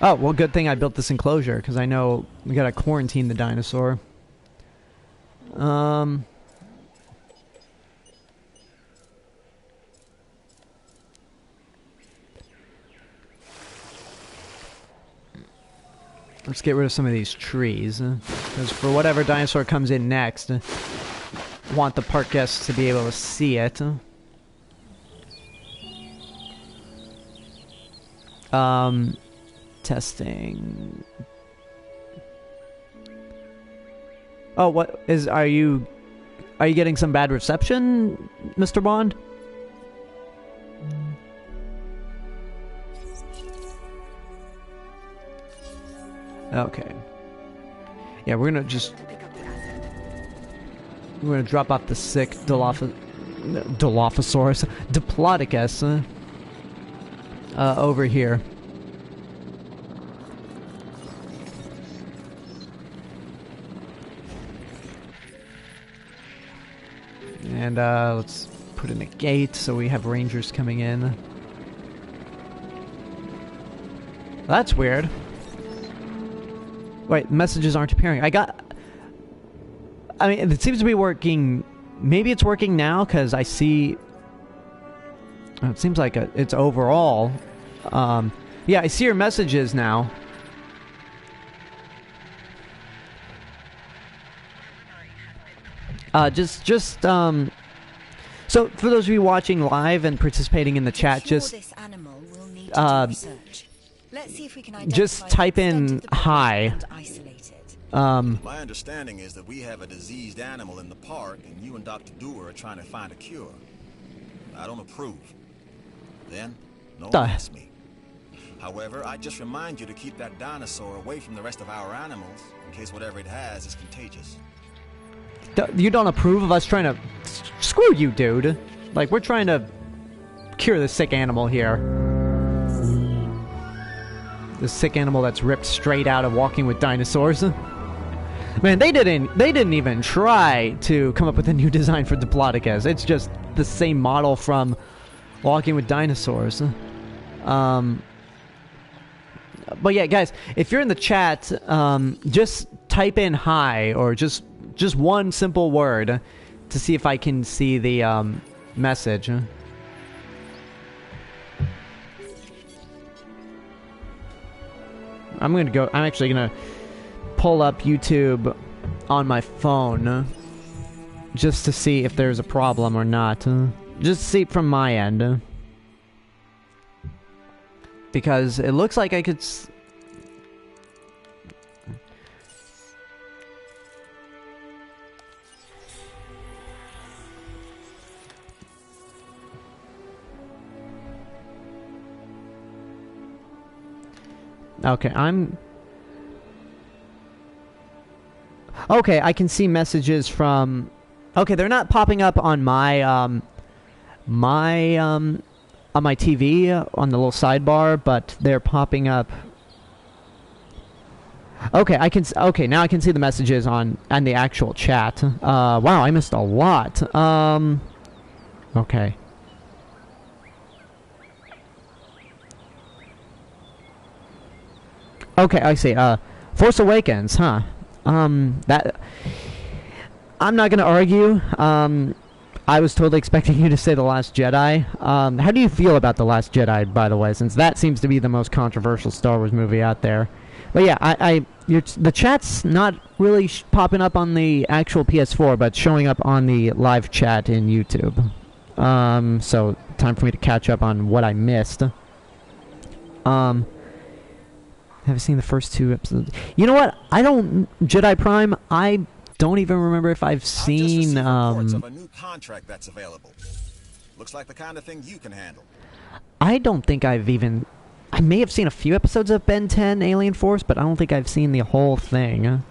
Oh, well, good thing I built this enclosure, because I know we gotta quarantine the dinosaur. Let's get rid of some of these trees, because for whatever dinosaur comes in next, want the park guests to be able to see it. Testing. Oh, what is? Are you getting some bad reception, Mr. Bond? Okay. Yeah, we're gonna drop off the sick Diplodocus over here. And let's put in a gate so we have rangers coming in. That's weird. Wait, messages aren't appearing. I mean, it seems to be working. Maybe it's working now, because I see... It seems like it's overall. Yeah, I see your messages now. So, for those of you watching live and participating in the chat, just... this animal will need to do research. Let's see if we can identify just type in hi. My understanding is that we have a diseased animal in the park, and you and Dr. Dewar are trying to find a cure. I don't approve. Then, no one asked me. However, I just remind you to keep that dinosaur away from the rest of our animals, in case whatever it has is contagious. You don't approve of us trying to... Screw you, dude. Like, we're trying to cure this sick animal here. This sick animal that's ripped straight out of Walking with Dinosaurs. Man, they didn't even try to come up with a new design for Diplodocus. It's just the same model from Walking with Dinosaurs. But yeah, guys, if you're in the chat, just type in hi, or just one simple word to see if I can see the message. I'm actually gonna pull up YouTube on my phone just to see if there's a problem or not. Just see it from my end. Because it looks like I could... Okay, Okay, I can see messages from... Okay, they're not popping up on my, on my TV, on the little sidebar, but they're popping up... Okay, okay, now I can see the messages on the actual chat. Wow, I missed a lot. Okay. Okay, I see. Force Awakens, huh? That... I'm not gonna argue. I was totally expecting you to say The Last Jedi. How do you feel about The Last Jedi, by the way, since that seems to be the most controversial Star Wars movie out there? But yeah, the chat's not really popping up on the actual PS4, but showing up on the live chat in YouTube. So, time for me to catch up on what I missed. Have I seen the first 2 episodes? You know what? Jedi Prime, I don't even remember if I've seen, reports of a new contract that's available. Looks like the kind of thing you can handle. I don't think I may have seen a few episodes of Ben 10 Alien Force, but I don't think I've seen the whole thing.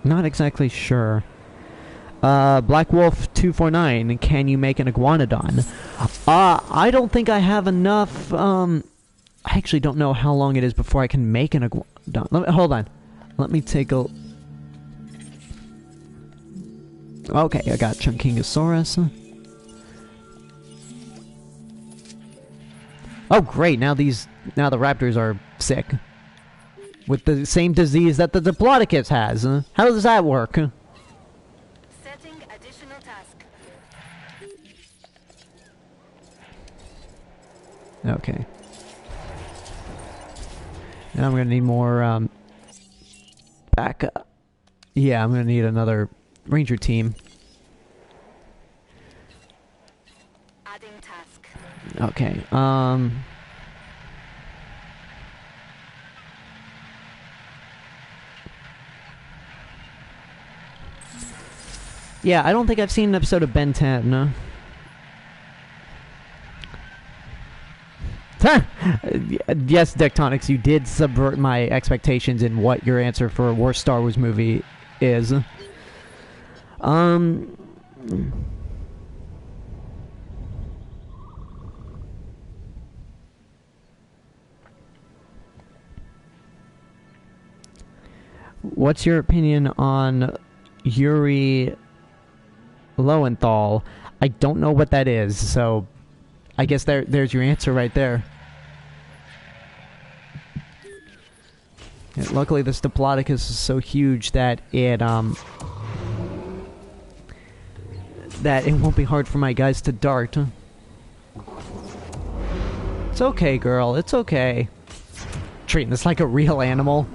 Not exactly sure. Black Wolf 249, can you make an iguanodon? I don't think I have enough, I actually don't know how long it is before I can make an iguanodon. Hold on. Let me take a... Okay, I got Chunkingosaurus. Oh great, now the raptors are sick. With the same disease that the Diplodocus has. How does that work? Setting additional task. Okay. Now I'm gonna need more, backup. Yeah, I'm gonna need another Ranger team. Adding task. Okay, yeah, I don't think I've seen an episode of Ben 10, no. Yes, Dectonics, you did subvert my expectations in what your answer for a worst Star Wars movie is. What's your opinion on Yuri Lowenthal? I don't know what that is, so I guess there's your answer right there. Yeah, luckily, this Diplodocus is so huge that it won't be hard for my guys to dart. It's okay, girl. It's okay. Treating this like a real animal.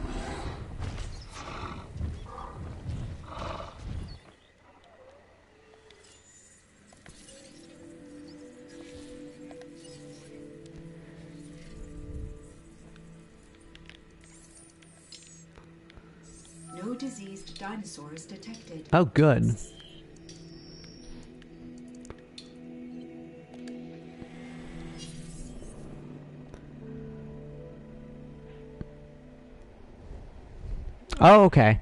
No diseased dinosaurs detected. Oh, good. Oh, okay.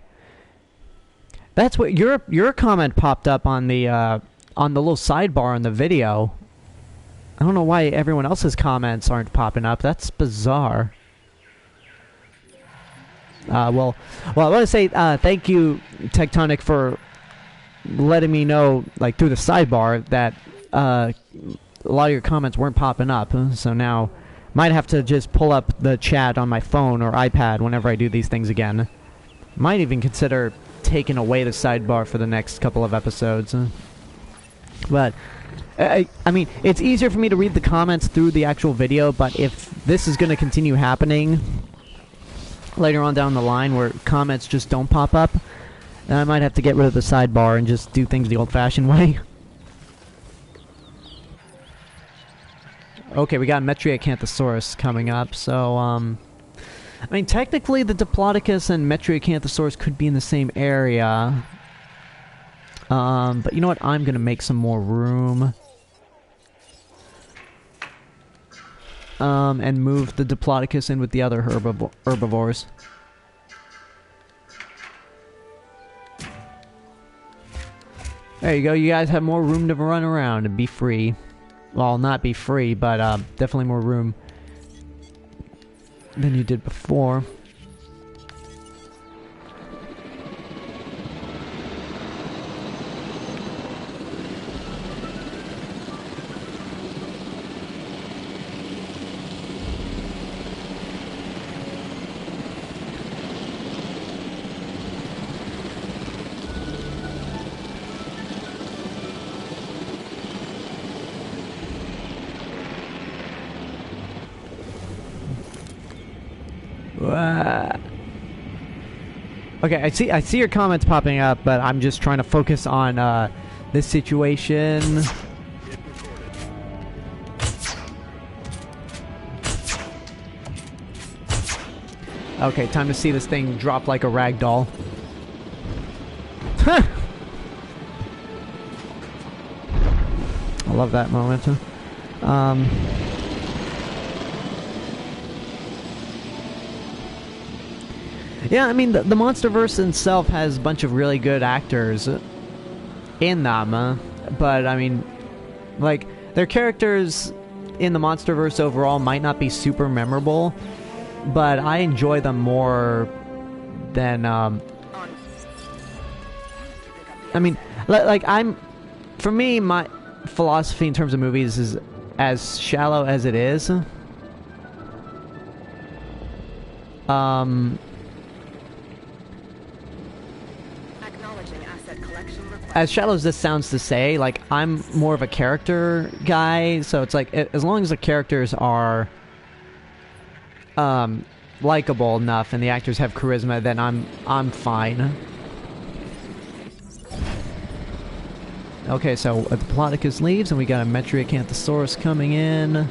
That's what your comment popped up on the little sidebar on the video. I don't know why everyone else's comments aren't popping up. That's bizarre. Well, I want to say thank you, Tectonic, for letting me know, like, through the sidebar that a lot of your comments weren't popping up. So now, might have to just pull up the chat on my phone or iPad whenever I do these things again. Might even consider taking away the sidebar for the next couple of episodes. But, I mean, it's easier for me to read the comments through the actual video, but if this is going to continue happening later on down the line where comments just don't pop up, then I might have to get rid of the sidebar and just do things the old-fashioned way. Okay, we got Metriacanthosaurus coming up, so, I mean, technically the Diplodocus and Metriacanthosaurus could be in the same area. But you know what? I'm gonna make some more room. And move the Diplodocus in with the other herbivores. There you go, you guys have more room to run around and be free. Well, not be free, but definitely more room than you did before. Okay, I see your comments popping up, but I'm just trying to focus on this situation. Okay, time to see this thing drop like a rag doll. I love that moment. Yeah, I mean, the MonsterVerse itself has a bunch of really good actors in them, but, I mean, like, their characters in the MonsterVerse overall might not be super memorable, but I enjoy them more than, I mean, like, for me, my philosophy in terms of movies is as shallow as it is. As shallow as this sounds to say, like, I'm more of a character guy, so it's like, as long as the characters are likable enough and the actors have charisma, then I'm fine. Okay, so Diplodocus leaves, and we got a Metriacanthosaurus coming in.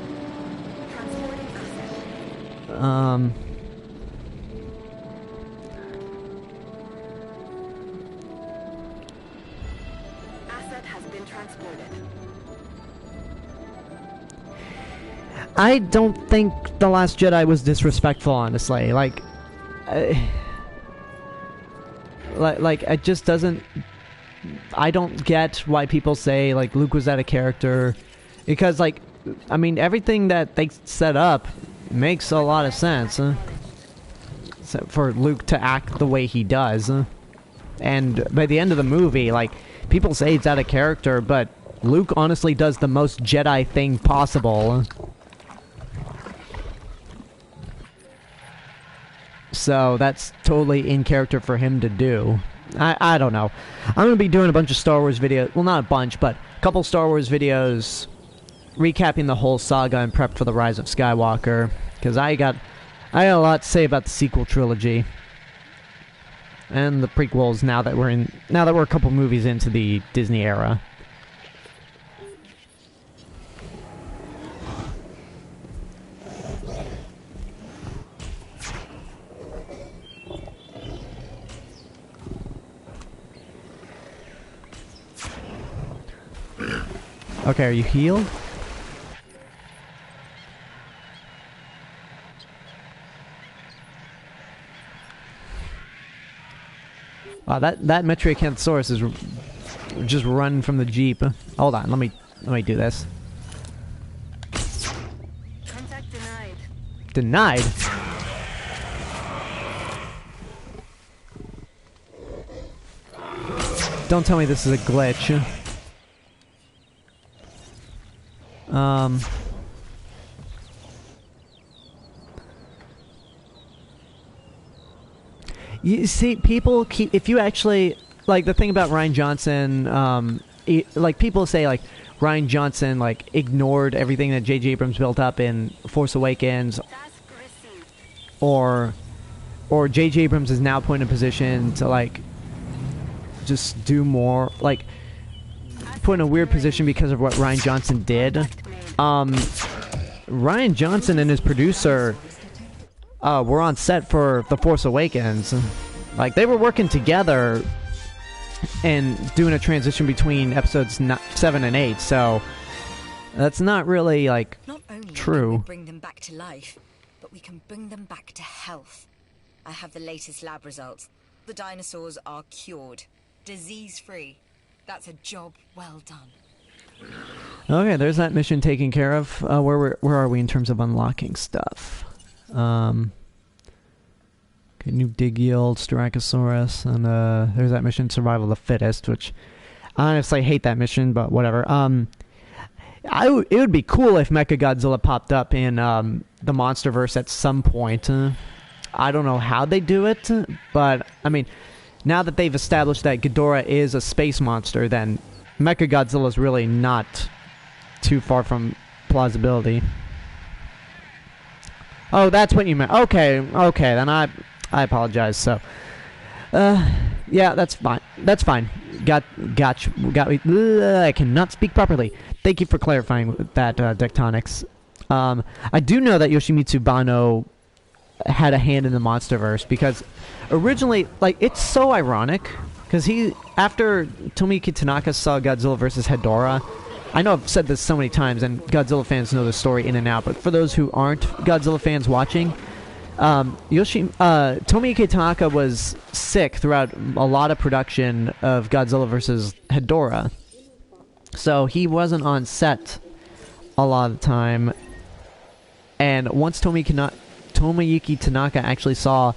I don't think The Last Jedi was disrespectful, honestly. Like, it just doesn't... I don't get why people say, like, Luke was out of character. Because, like, I mean, everything that they set up makes a lot of sense. For Luke to act the way he does. And by the end of the movie, like, people say it's out of character, but Luke honestly does the most Jedi thing possible. So that's totally in character for him to do. I don't know. I'm going to be doing a bunch of Star Wars videos. Well, not a bunch, but a couple Star Wars videos recapping the whole saga and prep for the Rise of Skywalker. Because I got a lot to say about the sequel trilogy. And the prequels now that we're a couple movies into the Disney era. Okay, are you healed? Wow, that Metriacanthosaurus is just running from the Jeep. Hold on, let me do this. Contact denied. Denied? Don't tell me this is a glitch. You see, people keep... If you actually... Like, the thing about Rian Johnson, like, people say, like, Rian Johnson, like, ignored everything that J.J. Abrams built up in Force Awakens. Or J.J. Abrams is now put in a position to, like, just do more... Like, put in a weird position because of what Rian Johnson did. Rian Johnson and his producer were on set for The Force Awakens. Like, they were working together and doing a transition between episodes 7 and 8, so that's not really, like, not only true. Can we bring them back to life, but we can bring them back to health. I have the latest lab results. The dinosaurs are cured, disease-free. That's a job well done. Okay, there's that mission taken care of. Where are we in terms of unlocking stuff? Okay, new dig yield, Styracosaurus, and there's that mission, Survival of the Fittest, which I honestly hate that mission, but whatever. It would be cool if Mechagodzilla popped up in the MonsterVerse at some point. I don't know how they do it, but I mean, now that they've established that Ghidorah is a space monster, then Mechagodzilla is really not too far from plausibility. Oh, that's what you meant. Okay, then I apologize. So, yeah, that's fine. That's fine. Got me. I cannot speak properly. Thank you for clarifying that, Tectonics. I do know that Yoshimitsu Banno had a hand in the MonsterVerse because originally, like, it's so ironic because after Tomoyuki Tanaka saw Godzilla vs. Hedorah, I know I've said this so many times, and Godzilla fans know the story in and out, but for those who aren't Godzilla fans watching, Tomoyuki Tanaka was sick throughout a lot of production of Godzilla vs. Hedorah, so he wasn't on set a lot of the time, and once Tomoyuki Tanaka actually saw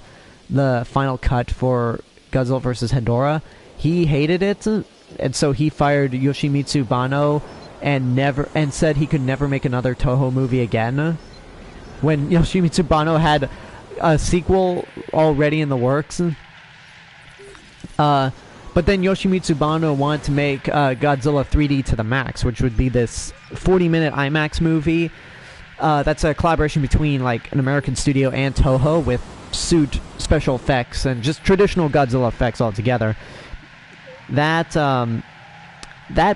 the final cut for Godzilla vs. Hedorah, he hated it, and so he fired Yoshimitsu Banno and said he could never make another Toho movie again. When Yoshimitsu Banno had a sequel already in the works. But then Yoshimitsu Banno wanted to make Godzilla 3D to the max, which would be this 40-minute IMAX movie. That's a collaboration between like an American studio and Toho with suit special effects and just traditional Godzilla effects altogether. That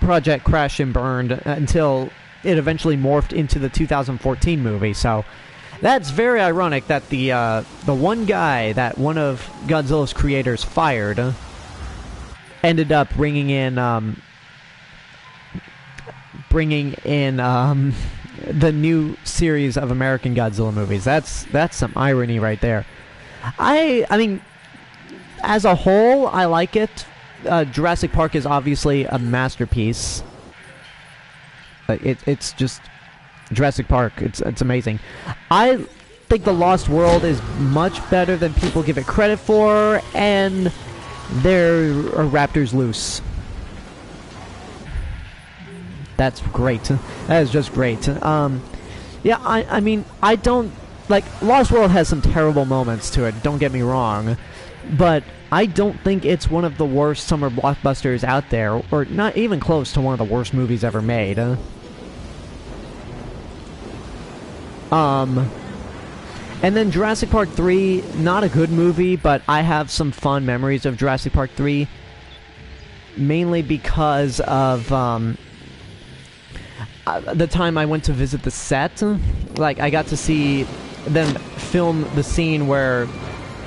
project crashed and burned until it eventually morphed into the 2014 movie. So that's very ironic that the one guy that one of Godzilla's creators fired ended up bringing in the new series of American Godzilla movies. That's some irony right there. I mean, as a whole, I like it. Jurassic Park is obviously a masterpiece. It's just Jurassic Park. It's amazing. I think The Lost World is much better than people give it credit for, and there are raptors loose. That's great. That is just great. Yeah, I mean, I don't... Like, Lost World has some terrible moments to it, don't get me wrong, but I don't think it's one of the worst summer blockbusters out there, or not even close to one of the worst movies ever made. And then Jurassic Park 3, not a good movie, but I have some fun memories of Jurassic Park 3, mainly because of the time I went to visit the set. Like, I got to see them film the scene where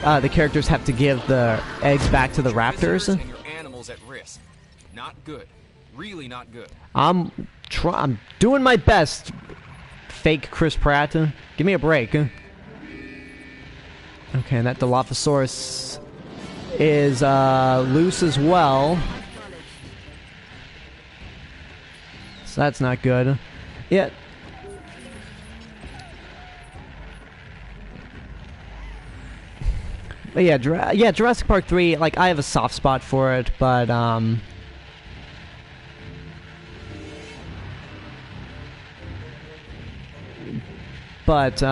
the characters have to give the eggs back to the raptors. And your animals at risk. Not good. Really not good. I'm doing my best, fake Chris Pratt. Give me a break. Okay, and that Dilophosaurus is loose as well. So that's not good. Yeah. But yeah, Jurassic Park 3, like, I have a soft spot for it, but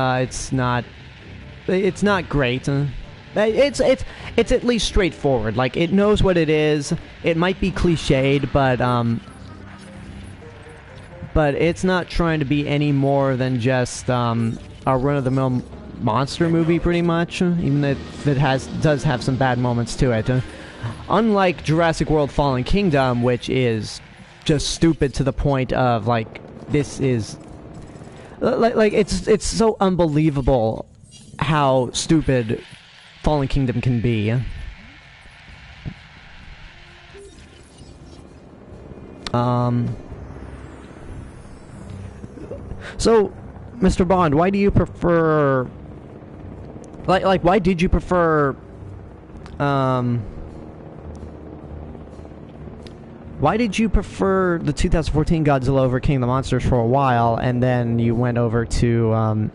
it's not great. It's at least straightforward. Like, it knows what it is. It might be cliched, but it's not trying to be any more than just a run-of-the-mill monster movie, pretty much, even if it does have some bad moments to it. Unlike Jurassic World Fallen Kingdom, which is just stupid to the point of, like, this is... Like it's so unbelievable how stupid Fallen Kingdom can be. So, Mr. Bond, why do you prefer... Like, why did you prefer... Why did you prefer the 2014 Godzilla over King of the Monsters for a while, and then you went over to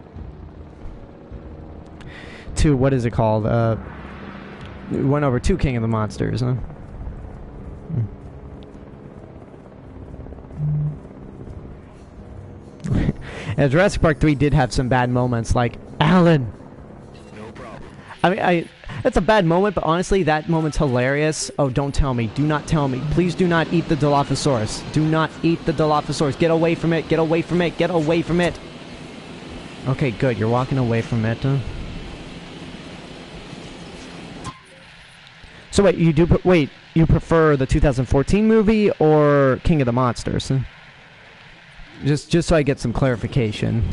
what is it called? You went over to King of the Monsters, huh? And Jurassic Park 3 did have some bad moments, like, Alan! No problem. I mean, that's a bad moment, but honestly, that moment's hilarious. Oh, don't tell me. Do not tell me. Please do not eat the Dilophosaurus. Do not eat the Dilophosaurus. Get away from it. Get away from it. Get away from it. Okay, good. You're walking away from it. So wait, you prefer the 2014 movie or King of the Monsters? Just so I get some clarification.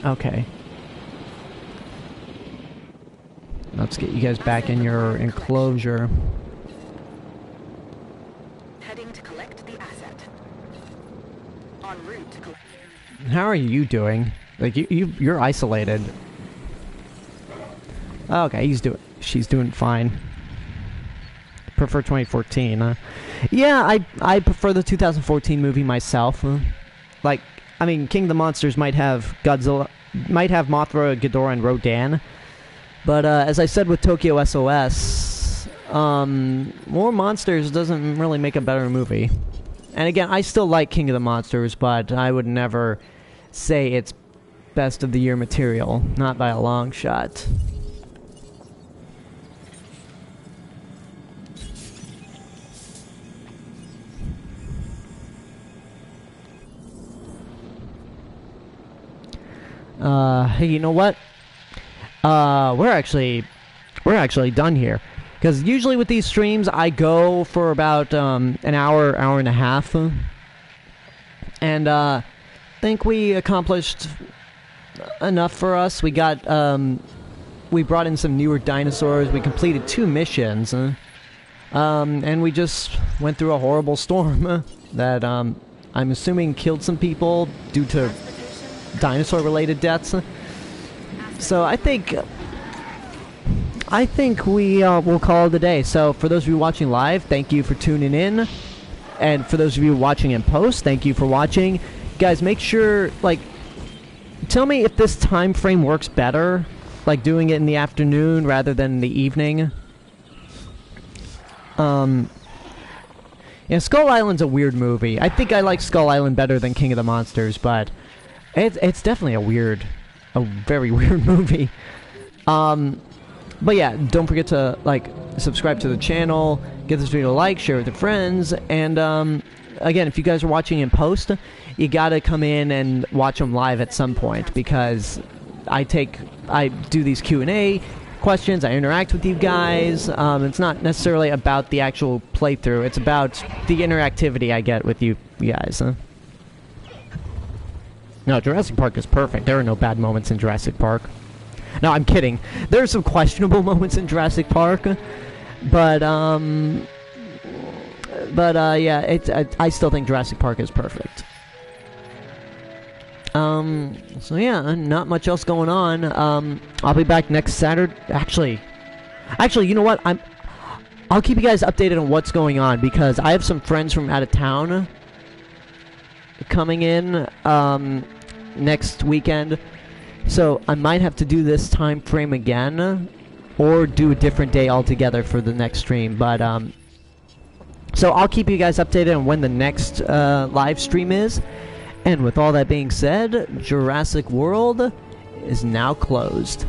Okay. Let's get you guys back in your enclosure. Heading to collect the asset. En route to collect. How are you doing? Like you're isolated. Okay, she's doing fine. Prefer 2014. Yeah, I prefer the 2014 movie myself. Like, I mean, King of the Monsters might have Godzilla, might have Mothra, Ghidorah, and Rodan. But as I said with Tokyo SOS, more monsters doesn't really make a better movie. And again, I still like King of the Monsters, but I would never say it's best of the year material. Not by a long shot. Hey, you know what? We're actually done here. Because usually with these streams, I go for about an hour and a half. And I think we accomplished enough for us. We got, we brought in some newer dinosaurs. We completed 2 missions. And we just went through a horrible storm that I'm assuming killed some people due to dinosaur-related deaths. So I think we will call it a day. So for those of you watching live, thank you for tuning in, and for those of you watching in post, thank you for watching. Guys, make sure, like, tell me if this time frame works better, like doing it in the afternoon rather than the evening. Yeah, Skull Island's a weird movie. I think I like Skull Island better than King of the Monsters, but it's definitely a very weird movie. But yeah, don't forget to, like, subscribe to the channel, give this video a like, share with your friends, and again, if you guys are watching in post, you gotta come in and watch them live at some point, because I do these Q&A questions, I interact with you guys. It's not necessarily about the actual playthrough, it's about the interactivity I get with you guys. No, Jurassic Park is perfect. There are no bad moments in Jurassic Park. No, I'm kidding. There are some questionable moments in Jurassic Park, but yeah, I still think Jurassic Park is perfect. So yeah, not much else going on. I'll be back next Saturday. Actually, you know what? I'll keep you guys updated on what's going on, because I have some friends from out of town coming in next weekend, so I might have to do this time frame again, or do a different day altogether for the next stream. But so I'll keep you guys updated on when the next live stream is. And with all that being said, Jurassic World is now closed.